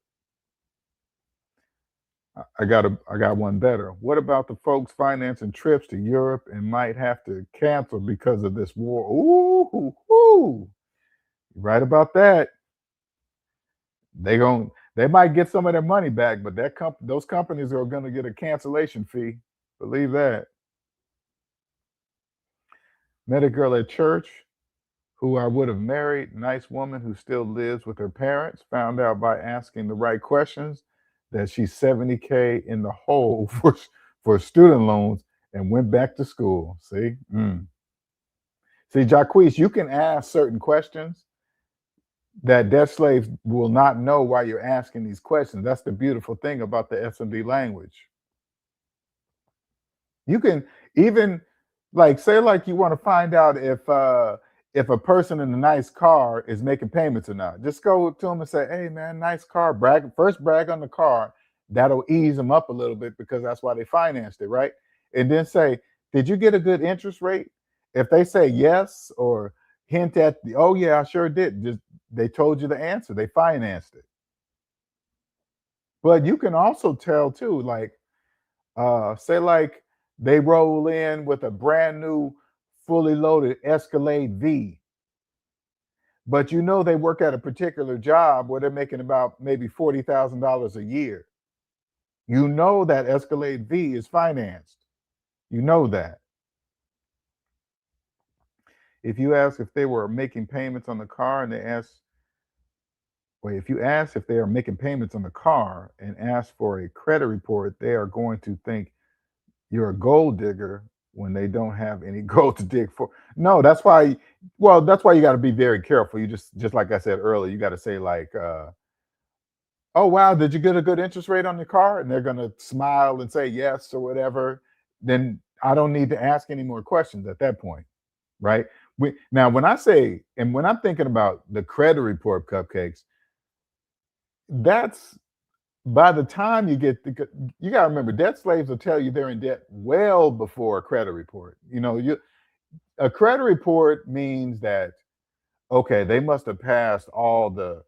I got one better. What about the folks financing trips to Europe and might have to cancel because of this war? Ooh, right about that. They might get some of their money back, but those companies are going to get a cancellation fee. Believe that. Met a girl at church who I would have married, nice woman who still lives with her parents. Found out by asking the right questions that she's 70K in the hole for student loans and went back to school. See, see, Jacquees, you can ask certain questions that debt slaves will not know why you're asking these questions. That's the beautiful thing about the SMD language. You can even like say like you want to find out if a person in a nice car is making payments or not. Just go to them and say, "Hey man, nice car." Brag on the car. That'll ease them up a little bit because that's why they financed it, right? And then say, "Did you get a good interest rate?" If they say yes or hint at the, "Oh yeah, I sure did." Just they told you the answer. They financed it. But you can also tell too, like say like they roll in with a brand new fully loaded Escalade V, but they work at a particular job where they're making about maybe $40,000 a year. That Escalade V is financed. You know that. If you ask if they were making payments on the car and they ask, wait, if you ask if they are making payments on the car and ask for a credit report, they are going to think you're a gold digger when they don't have any gold to dig for. No, that's why. Well, that's why you got to be very careful. You just like I said earlier, you got to say like, "Oh wow, did you get a good interest rate on your car?" And they're gonna smile and say yes or whatever. Then I don't need to ask any more questions at that point, right? Now, when I say and when I'm thinking about the credit report cupcakes, that's by the time you get you got to remember debt slaves will tell you they're in debt well before a credit report. A credit report means that okay, they must have passed all the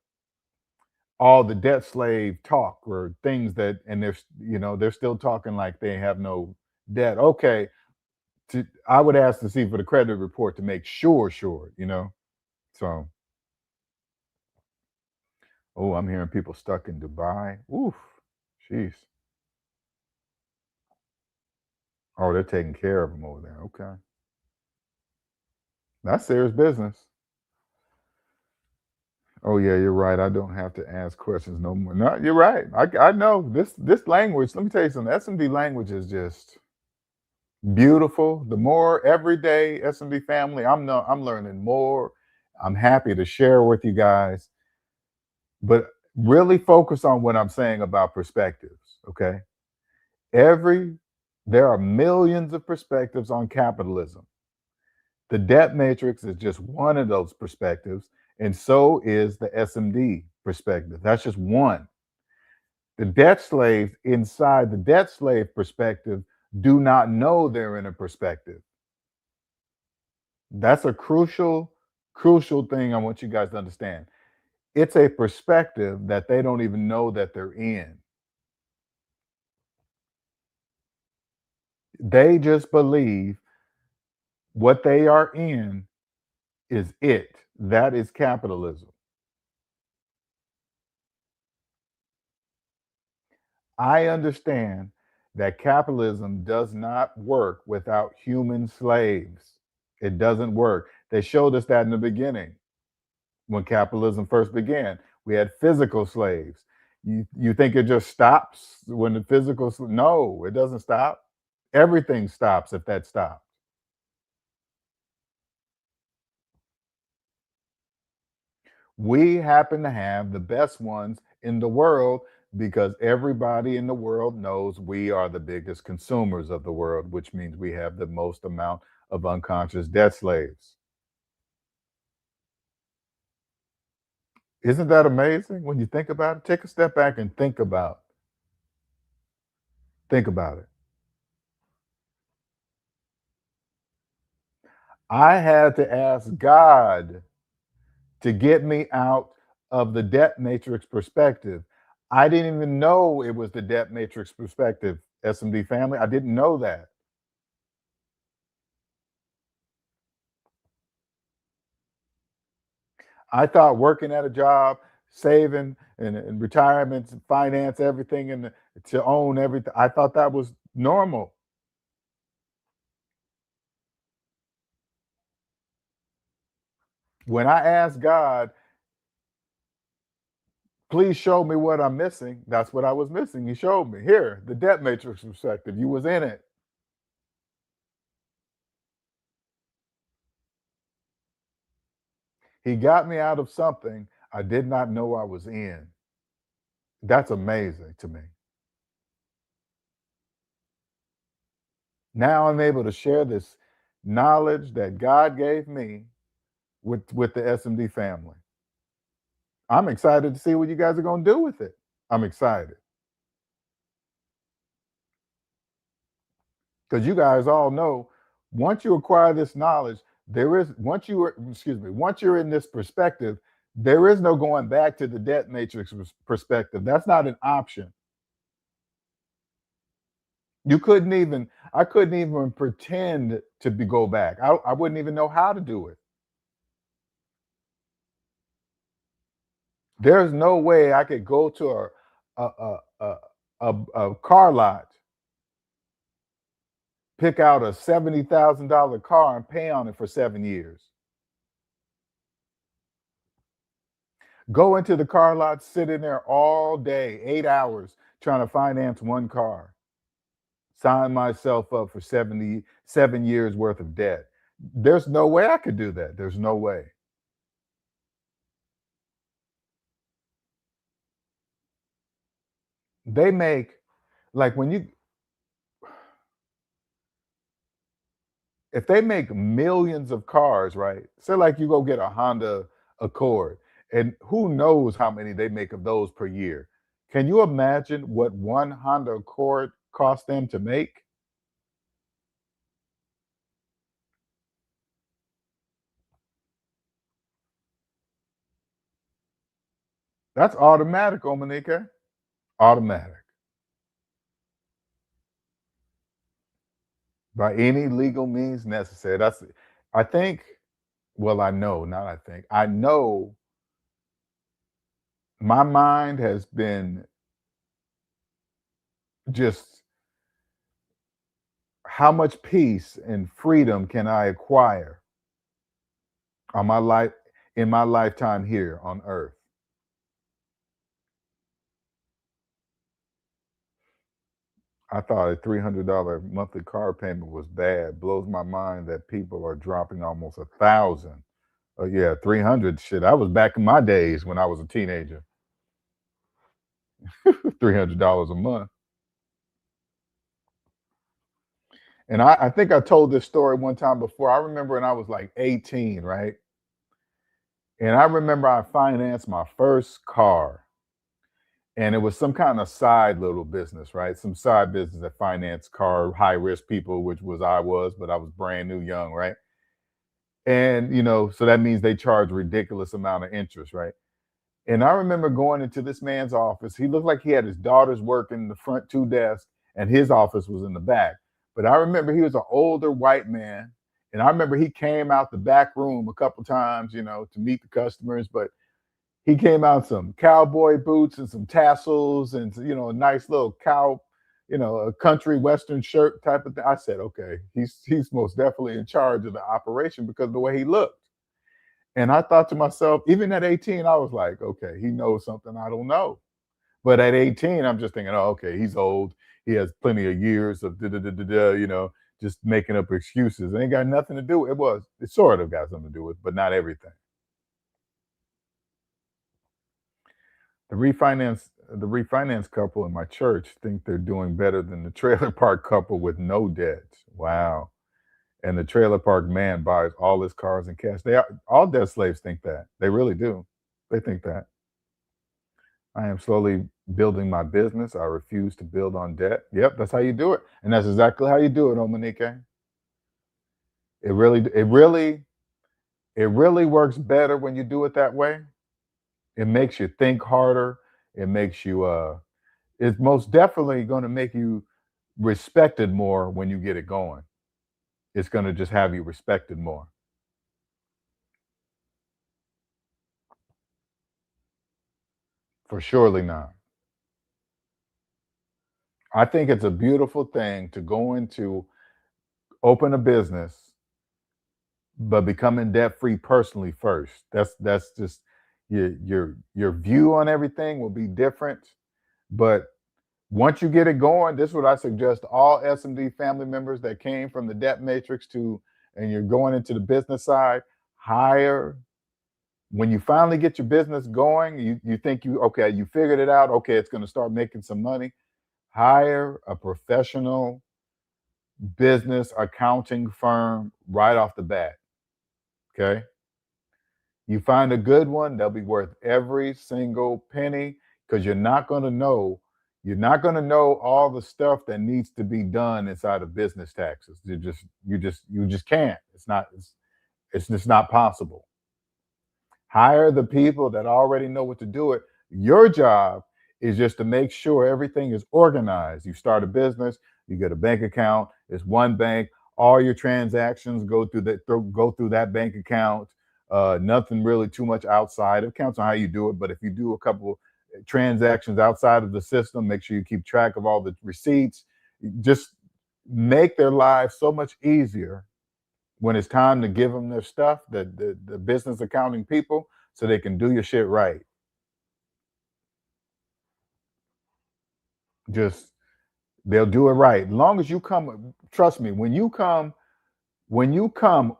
debt slave talk or things that and they're still talking like they have no debt. Okay, I would ask to see for the credit report to make sure. So, oh, I'm hearing people stuck in Dubai. Oof, jeez. Oh, they're taking care of them over there. Okay. That's serious business. Oh yeah, you're right. I don't have to ask questions no more. No, you're right. I know this language. Let me tell you something. SMD language is just beautiful. The more everyday SMD family, I'm learning more. I'm happy to share with you guys, but really focus on what I'm saying about perspectives. Okay, every there are millions of perspectives on capitalism. The debt matrix is just one of those perspectives, and so is the SMD perspective. That's just one. The debt slaves inside the debt slave perspective do not know they're in a perspective. That's a crucial thing I want you guys to understand. It's a perspective that they don't even know that they're in. They just believe what they are in is it. That is capitalism. I understand that capitalism does not work without human slaves. It doesn't work. They showed us that in the beginning when capitalism first began. We had physical slaves. You think it just stops when the physical? No, it doesn't stop. Everything stops if that stops. We happen to have the best ones in the world because everybody in the world knows we are the biggest consumers of the world, which means we have the most amount of unconscious debt slaves. Isn't that amazing when you think about it? Take a step back and think about it. I had to ask God to get me out of the debt matrix perspective. I didn't even know it was the debt matrix perspective, SMD family. I didn't know that. I thought working at a job, saving and retirement, finance everything, and to own everything. I thought that was normal. When I asked God, please show me what I'm missing, that's what I was missing. He showed me here, the debt matrix perspective. You was in it. He got me out of something I did not know I was in. That's amazing to me. Now I'm able to share this knowledge that God gave me with the SMD family. I'm excited to see what you guys are going to do with it. I'm excited because you guys all know once you acquire this knowledge, there is once you are, excuse me, once you're in this perspective, there is no going back to the debt matrix perspective. That's not an option. You couldn't even, I couldn't even pretend to go back. I wouldn't even know how to do it. There's no way I could go to a a a, a car lot, pick out a $70,000 car and pay on it for 7 years. Go into the car lot, sit in there all day, 8 hours, trying to finance one car. Sign myself up for 77 years worth of debt. There's no way I could do that. There's no way. They make like when you if they make millions of cars, right? Say like you go get a Honda Accord, and who knows how many they make of those per year. Can you imagine what one Honda Accord cost them to make? That's automatic, Omanike. Automatic. By any legal means necessary. That's I think, well, I know, not I think. I know my mind has been just how much peace and freedom can I acquire on my life in my lifetime here on earth. I thought a $300 monthly car payment was bad. Blows my mind that people are dropping almost 1,000. Oh yeah, 300 shit. I was back in my days when I was a teenager. $300 a month. And I think I told this story one time before. I remember when I was like 18, right? And I remember I financed my first car. and it was some kind of side little business, right? Some side business that financed car high risk people, which was I was, but I was brand new, young, right? And so that means they charge ridiculous amount of interest, right? And I remember going into this man's office. He looked like he had his daughters working the front two desks, and his office was in the back. But I remember he was an older white man, and I remember he came out the back room a couple times, to meet the customers. But he came out some cowboy boots and some tassels and a nice little a country western shirt type of thing. I said, okay, he's most definitely in charge of the operation because of the way he looked. And I thought to myself, even at 18, I was like, okay, he knows something I don't know. But at 18, I'm just thinking, oh, okay, he's old. He has plenty of years of da da da da da, just making up excuses. It ain't got nothing to do. It sort of got something to do with, but not everything. The refinance couple in my church think they're doing better than the trailer park couple with no debt. Wow. And the trailer park man buys all his cars in cash. All debt slaves think that. They really do. They think that. I am slowly building my business. I refuse to build on debt. Yep, that's how you do it. And that's exactly how you do it, Omanike. It really works better when you do it that way. It makes you think harder. It makes you it's most definitely going to make you respected more when you get it going. It's going to just have you respected more. For surely not. I think it's a beautiful thing to go into open a business, but becoming debt free personally first. That's just your view on everything will be different. But once you get it going, this is what I suggest all SMD family members that came from the debt matrix and you're going into the business side, hire. When you finally get your business going, you think okay, you figured it out. Okay, it's going to start making some money. Hire a professional business accounting firm right off the bat. Okay. You find a good one, they'll be worth every single penny because you're not going to know all the stuff that needs to be done inside of business taxes. You just can't. It's just not possible. Hire the people that already know what to do it. Your job is just to make sure everything is organized. You start a business, you get a bank account, it's one bank, all your transactions go through that bank account. Nothing really too much outside. It counts on how you do it, but if you do a couple transactions outside of the system, make sure you keep track of all the receipts. Just make their lives so much easier when it's time to give them their stuff, the business accounting people, so they can do your shit right. Just they'll do it right. As long as you come, trust me, when you come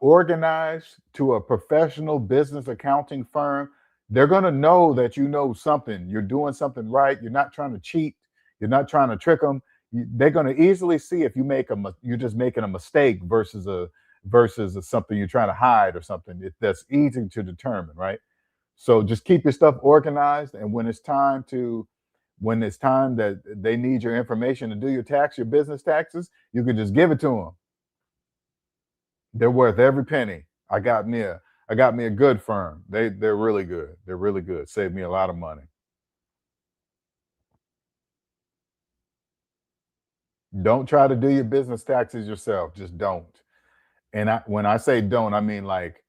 organized to a professional business accounting firm, they're going to know that you know something. You're doing something right. You're not trying to cheat. You're not trying to trick them. They're going to easily see if you're just making a mistake versus something you're trying to hide or something. That's easy to determine, right? So just keep your stuff organized, and when it's time that they need your information to do your business taxes, you can just give it to them. They're worth every penny. I got me a good firm. They're really good. They're really good. Saved me a lot of money. Don't try to do your business taxes yourself. Just don't. And when I say don't, I mean like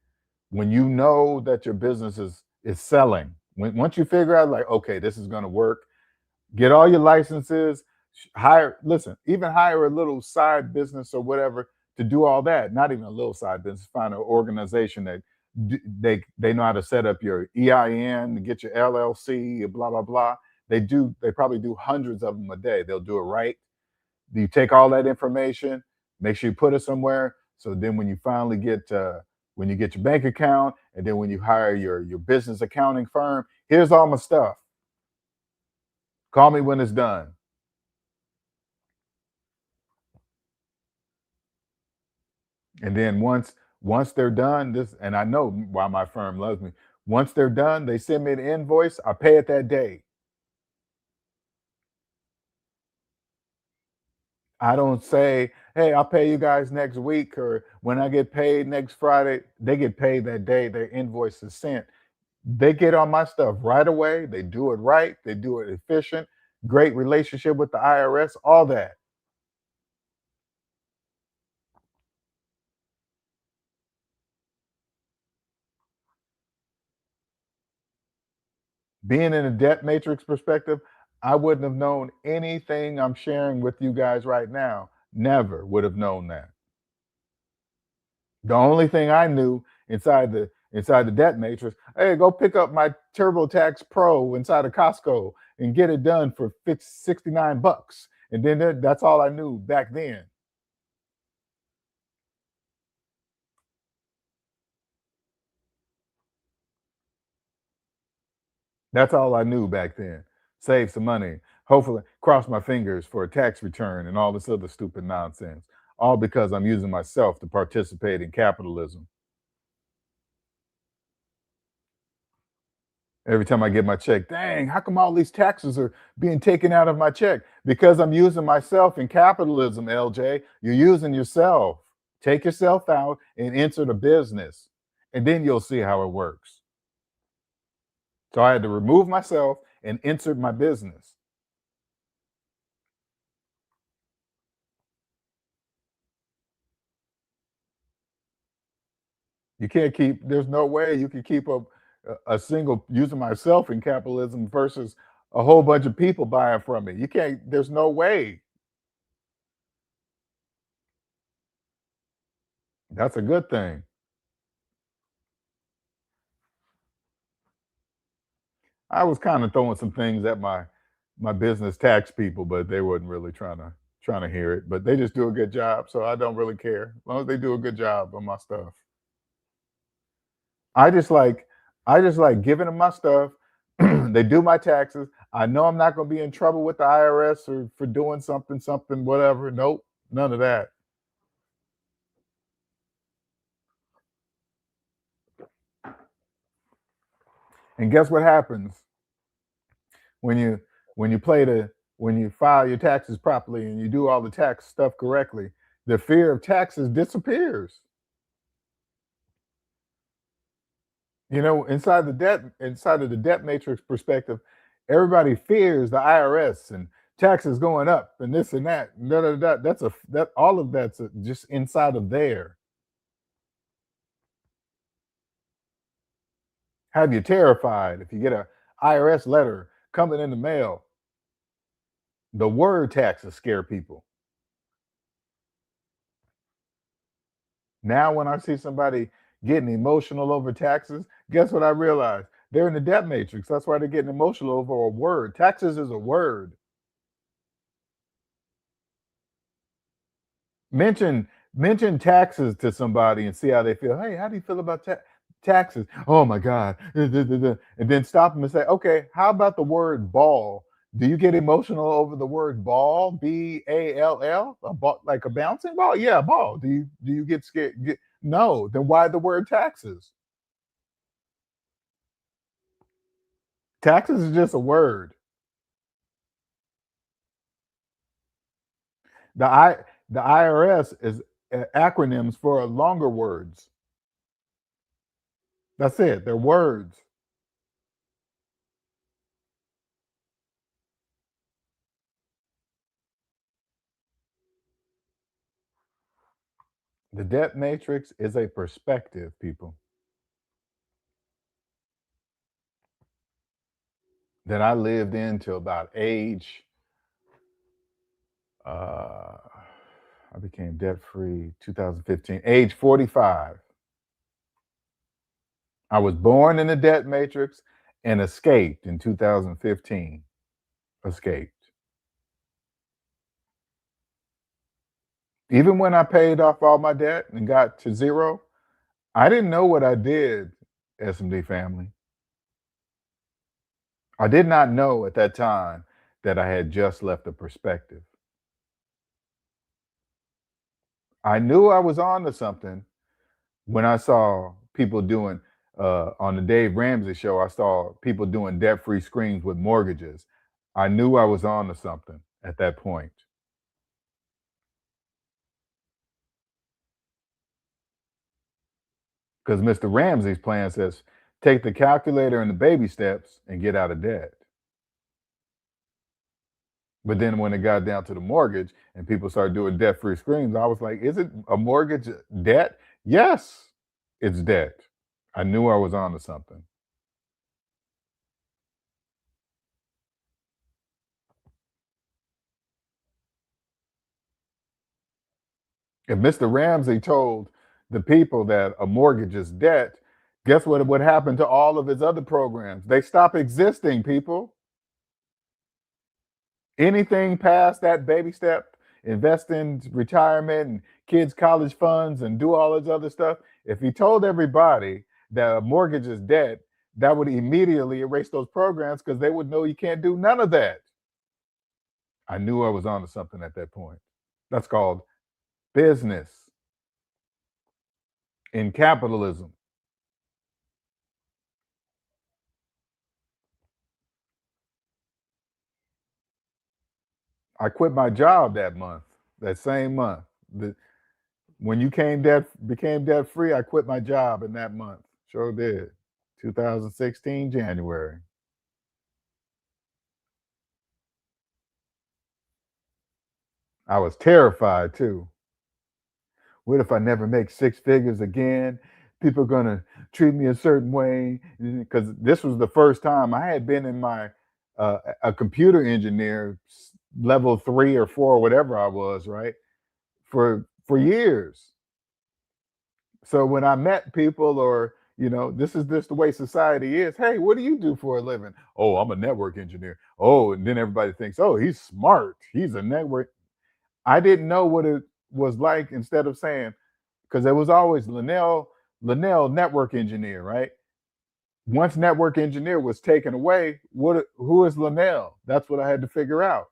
when you know that your business is selling. Once you figure out like, okay, this is going to work, get all your licenses, even hire a little side business or whatever to do all that. Not even a little side business. Find an organization that they know how to set up your EIN, to get your LLC, blah blah blah. They probably do hundreds of them a day. They'll do it right. You take all that information, make sure you put it somewhere. So then when you get your bank account, and then when you hire your business accounting firm, here's all my stuff. Call me when it's done. And then once they're done, and I know why my firm loves me. Once they're done, they send me an invoice. I pay it that day. I don't say, hey, I'll pay you guys next week, or when I get paid next Friday. They get paid that day their invoice is sent. They get on my stuff right away. They do it right. They do it efficient. Great relationship with the IRS, all that. Being in a debt matrix perspective, I wouldn't have known anything I'm sharing with you guys right now. Never would have known that. The only thing I knew inside the debt matrix, hey, go pick up my TurboTax Pro inside of Costco and get it done for 69 bucks. And then that's all I knew back then. That's all I knew back then. Save some money. Hopefully, cross my fingers for a tax return and all this other stupid nonsense. All because I'm using myself to participate in capitalism. Every time I get my check, dang, how come all these taxes are being taken out of my check? Because I'm using myself in capitalism, LJ. You're using yourself. Take yourself out and enter the business, and then you'll see how it works. So I had to remove myself and insert my business. You can't keep, there's no way you can keep a single using myself in capitalism versus a whole bunch of people buying from me. You can't, there's no way. That's a good thing. I was kind of throwing some things at my business tax people, but they wasn't really trying to hear it. But they just do a good job, so I don't really care as long as they do a good job on my stuff. I just like I just like giving them my stuff. They do my taxes. I know I'm not going to be in trouble with the IRS or for doing something, whatever. Nope, none of that. And guess what happens when you when you play the when you file your taxes properly and you do all the tax stuff correctly? The fear of taxes disappears. You know, inside of the debt matrix perspective, everybody fears the IRS and taxes going up and this and that. Da, da, da. That all of that's just inside of there. Have you terrified if you get a IRS letter coming in the mail? The word taxes scare people. Now, when I see somebody getting emotional over taxes, guess what I realize? They're in the debt matrix. That's why they're getting emotional over a word. Taxes is a word. Mention taxes to somebody and see how they feel. Hey, how do you feel about taxes? Oh my God. And then stop them and say, okay, how about the word ball? Do you get emotional over the word ball? Ball? Like a bouncing ball? Yeah, ball. Do you get scared? No. Then why the word taxes? Taxes is just a word. The I the IRS is acronyms for longer words. That's it. They're words. The debt matrix is a perspective, people, that I lived in till about age. I became debt free 2015, age 45. I was born in the debt matrix and escaped in 2015. Escaped. Even when I paid off all my debt and got to zero, I didn't know what I did, SMD family. I did not know at that time that I had just left a perspective. I knew I was on to something when I saw people doing on the Dave Ramsey show. I saw people doing debt-free screens with mortgages. I knew I was on to something at that point. Because Mr. Ramsey's plan says take the calculator and the baby steps and get out of debt. But then when it got down to the mortgage and people started doing debt-free screens, I was like, is it a mortgage debt? Yes, it's debt. I knew I was onto something. If Mr. Ramsey told the people that a mortgage is debt, guess what would happen to all of his other programs? They stop existing, people. Anything past that baby step, invest in retirement and kids' college funds and do all this other stuff. If he told everybody that a mortgage is debt, that would immediately erase those programs because they would know you can't do none of that. I knew I was onto something at that point. That's called business in capitalism. I quit my job that month, that same month. When you became debt free, I quit my job in that month. Sure did. 2016 January. I was terrified too. What if I never make six figures again? People are gonna treat me a certain way because this was the first time I had been in my a computer engineer level 3 or 4, whatever I was, right, for years. So when I met people, or this is just the way society is. Hey, what do you do for a living? Oh, I'm a network engineer. Oh, and then everybody thinks, oh, he's smart. He's a network. I didn't know what it was like. Instead of saying, because there was always Linnell network engineer, right? Once network engineer was taken away, who is Linnell? That's what I had to figure out.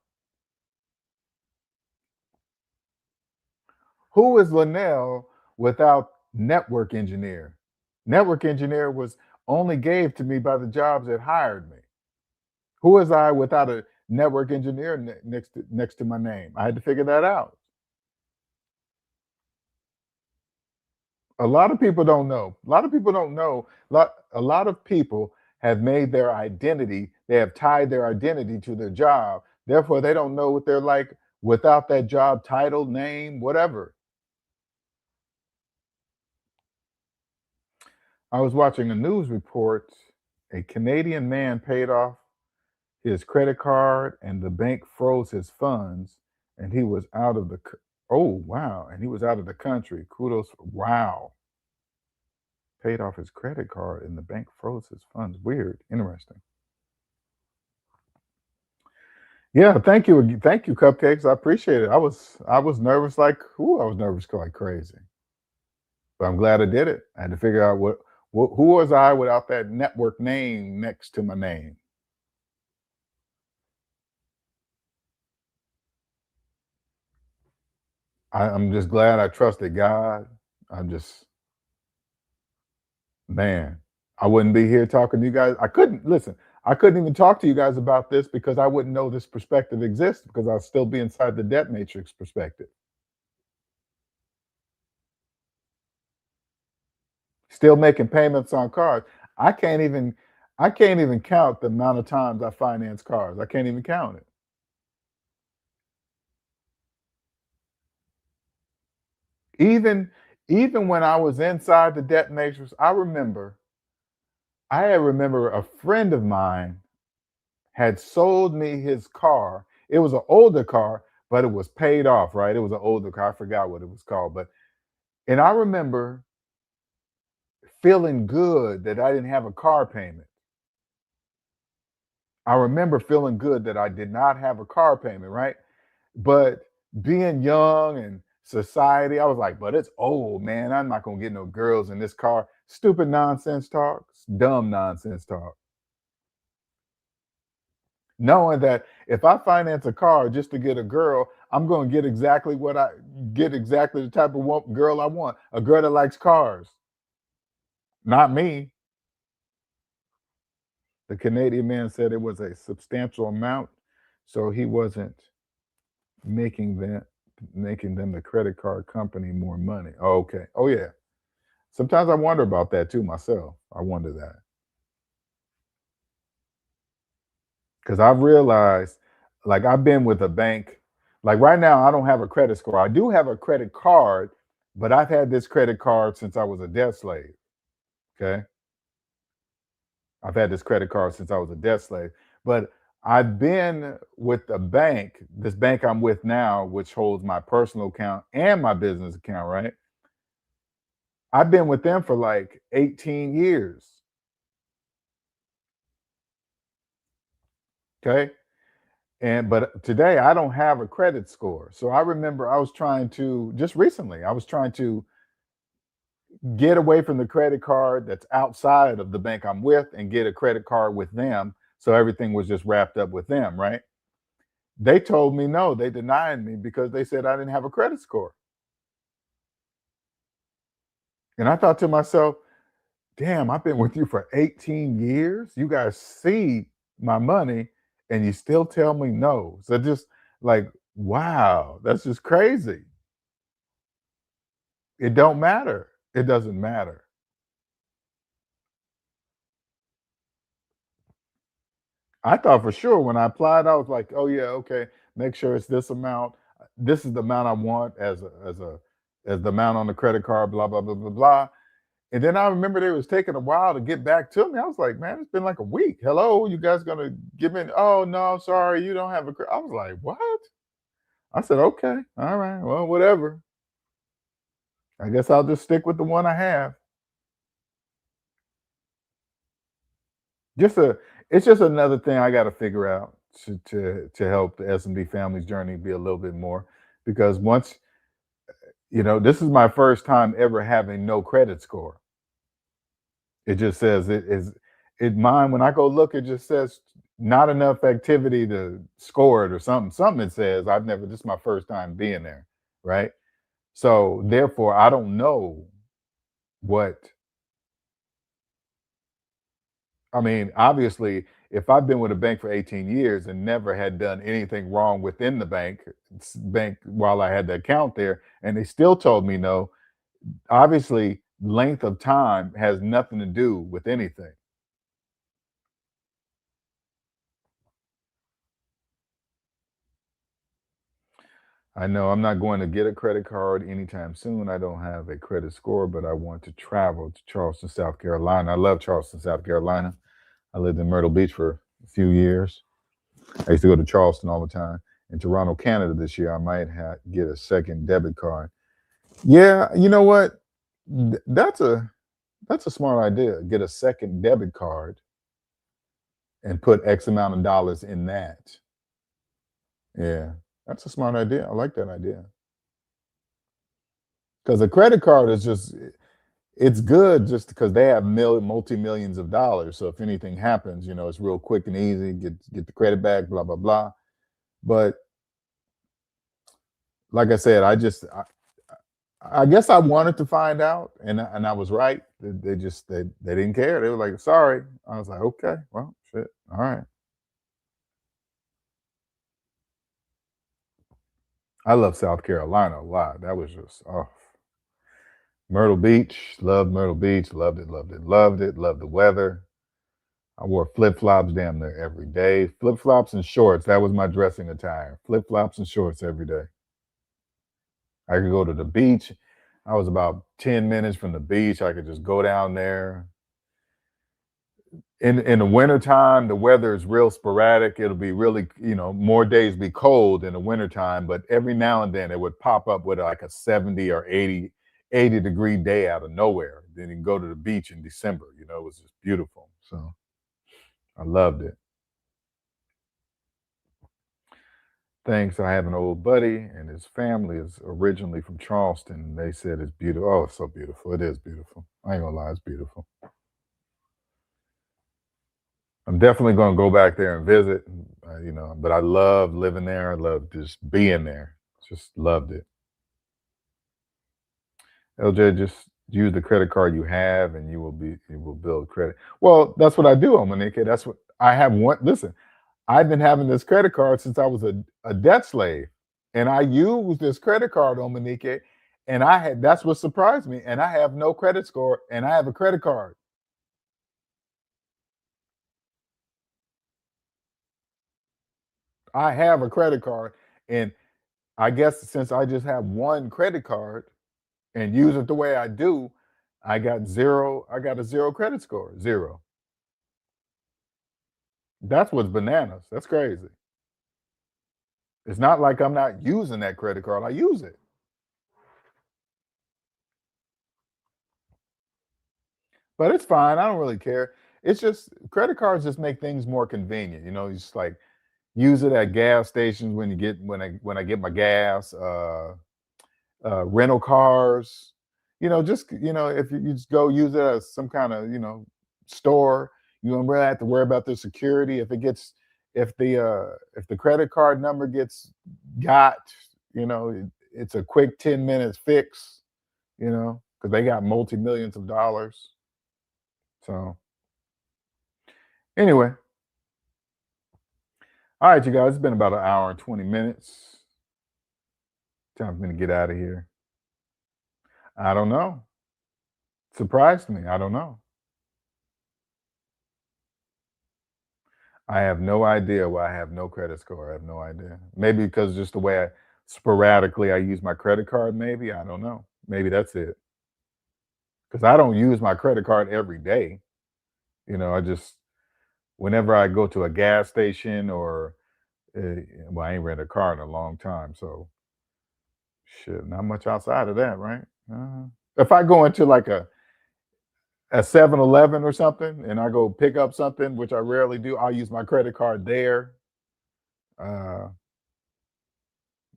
Who is Linnell without network engineer? Network engineer was only gave to me by the jobs that hired me. Who is I without a network engineer next to my name? I had to figure that out. A lot of people don't know. A lot of people don't know. A lot of people have made their identity, they have tied their identity to their job. Therefore, they don't know what they're like without that job title, name, whatever. I was watching a news report. A Canadian man paid off his credit card and the bank froze his funds and he was out of the oh wow, and he was out of the country. Kudos. Wow. Paid off his credit card and the bank froze his funds. Weird. Interesting. Yeah, thank you, Cupcakes. I appreciate it. I was nervous, like I was nervous like crazy. But I'm glad I did it. I had to figure out who was I without that network name next to my name. I'm just glad I trusted God. I'm just, man, I wouldn't be here talking to you guys. I couldn't listen. I couldn't even talk to you guys about this because I wouldn't know this perspective exists because I'll still be inside the debt matrix perspective. Still making payments on cars. I can't even I can't even count the amount of times I finance cars. I can't even count it. Even even when I was inside the debt matrix, I remember a friend of mine had sold me his car. It was an older car, but it was paid off, right? It was an older car. I forgot what it was called, but and I remember feeling good that I didn't have a car payment. I remember feeling good that I did not have a car payment, right? But being young and society, I was like, but it's old, man. I'm not gonna get no girls in this car. Stupid nonsense talk, dumb nonsense talk. Knowing that if I finance a car just to get a girl, I'm going to get exactly the type of girl I want. A girl that likes cars, not me. The Canadian man said it was a substantial amount, so he wasn't making them making them the credit card company more money. Oh, okay. Oh yeah. Sometimes I wonder about that too myself. I wonder that because I've realized, like, I've been with a bank. Like right now, I don't have a credit score. I do have a credit card, but I've had this credit card since I was a debt slave. Okay. I've had this credit card since I was a debt slave. But I've been with a bank, this bank I'm with now, which holds my personal account and my business account, right? I've been with them for like 18 years. Okay. And but today I don't have a credit score. So I remember I was trying to just recently, I was trying to get away from the credit card that's outside of the bank I'm with and get a credit card with them. So everything was just wrapped up with them, right? They told me no, they denied me because they said I didn't have a credit score. And I thought to myself, damn, I've been with you for 18 years. You guys see my money and you still tell me no. So just like, wow, that's just crazy. It don't matter. It doesn't matter. I thought for sure when I applied, I was like, oh yeah, okay, make sure it's this amount. This is the amount I want as the amount on the credit card, blah, blah, blah, blah, blah. And then I remember it was taking a while to get back to me. I was like, man, it's been like a week. Hello, you guys gonna give me? Oh no, sorry, you don't have a. I was like, what? I said, okay, all right, well, whatever. I guess I'll just stick with the one I have. Just a, it's just another thing I got to figure out to help the S and B family's journey be a little bit more, because once this is my first time ever having no credit score. It just says it is it mine when I go look, it just says not enough activity to score it or something. Something it says. I've never this is my first time being there, right? So therefore I don't know what I mean, obviously, if I've been with a bank for 18 years and never had done anything wrong within the bank while I had the account there, and they still told me no, obviously length of time has nothing to do with anything. I know I'm not going to get a credit card anytime soon. I don't have a credit score, but I want to travel to Charleston, South Carolina. I love Charleston, South Carolina. I lived in Myrtle Beach for a few years. I used to go to Charleston all the time. In Toronto, Canada this year, I might get a second debit card. Yeah, you know what? That's a smart idea. Get a second debit card and put X amount of dollars in that. Yeah, that's a smart idea. I like that idea. Because a credit card is just it's good just because they have multi millions of dollars. So if anything happens, it's real quick and easy. Get the credit back, blah blah blah. But like I said, I guess I wanted to find out, and I was right. They didn't care. They were like, sorry. I was like, okay, well, shit, all right. I love South Carolina a lot. That was just Myrtle Beach. Loved Myrtle Beach. Loved it. Loved it. Loved it. Loved the weather. I wore flip flops damn near every day. Flip flops and shorts. That was my dressing attire. Flip flops and shorts every day. I could go to the beach. I was about 10 minutes from the beach. I could just go down there. In the wintertime, the weather is real sporadic. It'll be really, more days be cold in the wintertime, but every now and then it would pop up with like a 70 or 80 degree day out of nowhere. Then you can go to the beach in December. It was just beautiful. So I loved it. Thanks. I have an old buddy, and his family is originally from Charleston. And they said it's beautiful. Oh, it's so beautiful. It is beautiful. I ain't gonna lie, it's beautiful. I'm definitely gonna go back there and visit, but I love living there. I love just being there. Just loved it. LJ, just use the credit card you have, and you will build credit. Well, that's what I do, Omanike. That's what I have. One, listen, I've been having this credit card since I was a debt slave, and I use this credit card on Monique, And I had that's what surprised me. And I have no credit score and I have a credit card. I have a credit card. And I guess since I just have one credit card and use it the way I do, I got a zero credit score. Zero. That's what's bananas. That's crazy. It's not like I'm not using that credit card. I use it. But it's fine. I don't really care. It's just credit cards just make things more convenient. You just like use it at gas stations when I get my gas, rental cars. Just if you just go use it as some kind of store, you don't really have to worry about the security. If the credit card number gets got, it's a quick 10 minutes fix. Because they got multi millions of dollars. So anyway, all right, you guys. It's been about an hour and 20 minutes. Time for me to get out of here. I don't know. Surprised me. I don't know. I have no idea why I have no credit score. I have no idea. Maybe because just the way sporadically I use my credit card, maybe. I don't know. Maybe that's it. Because I don't use my credit card every day. I just, whenever I go to a gas station or, well, I ain't rented a car in a long time. So, shit, not much outside of that, right? If I go into like a 7-Eleven or something and I go pick up something, which I rarely do, I'll use my credit card there. Uh,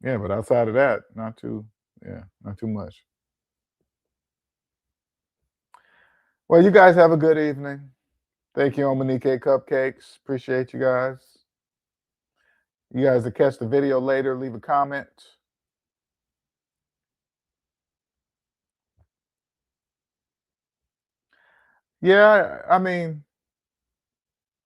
yeah, but outside of that, not too much. Well, you guys have a good evening. Thank you, Omanike Cupcakes. Appreciate you guys. You guys will catch the video later. Leave a comment. Yeah, I mean,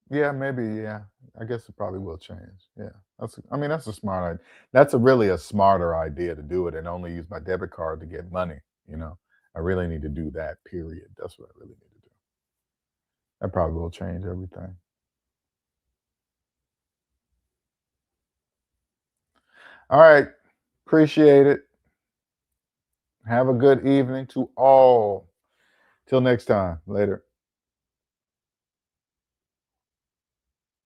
yeah, maybe, yeah. I guess it probably will change. Yeah. That's a smart idea. That's really a smarter idea to do it and only use my debit card to get money, you know. I really need to do that, period. That's what I really need to do. That probably will change everything. All right. Appreciate it. Have a good evening to all. Till next time. Later.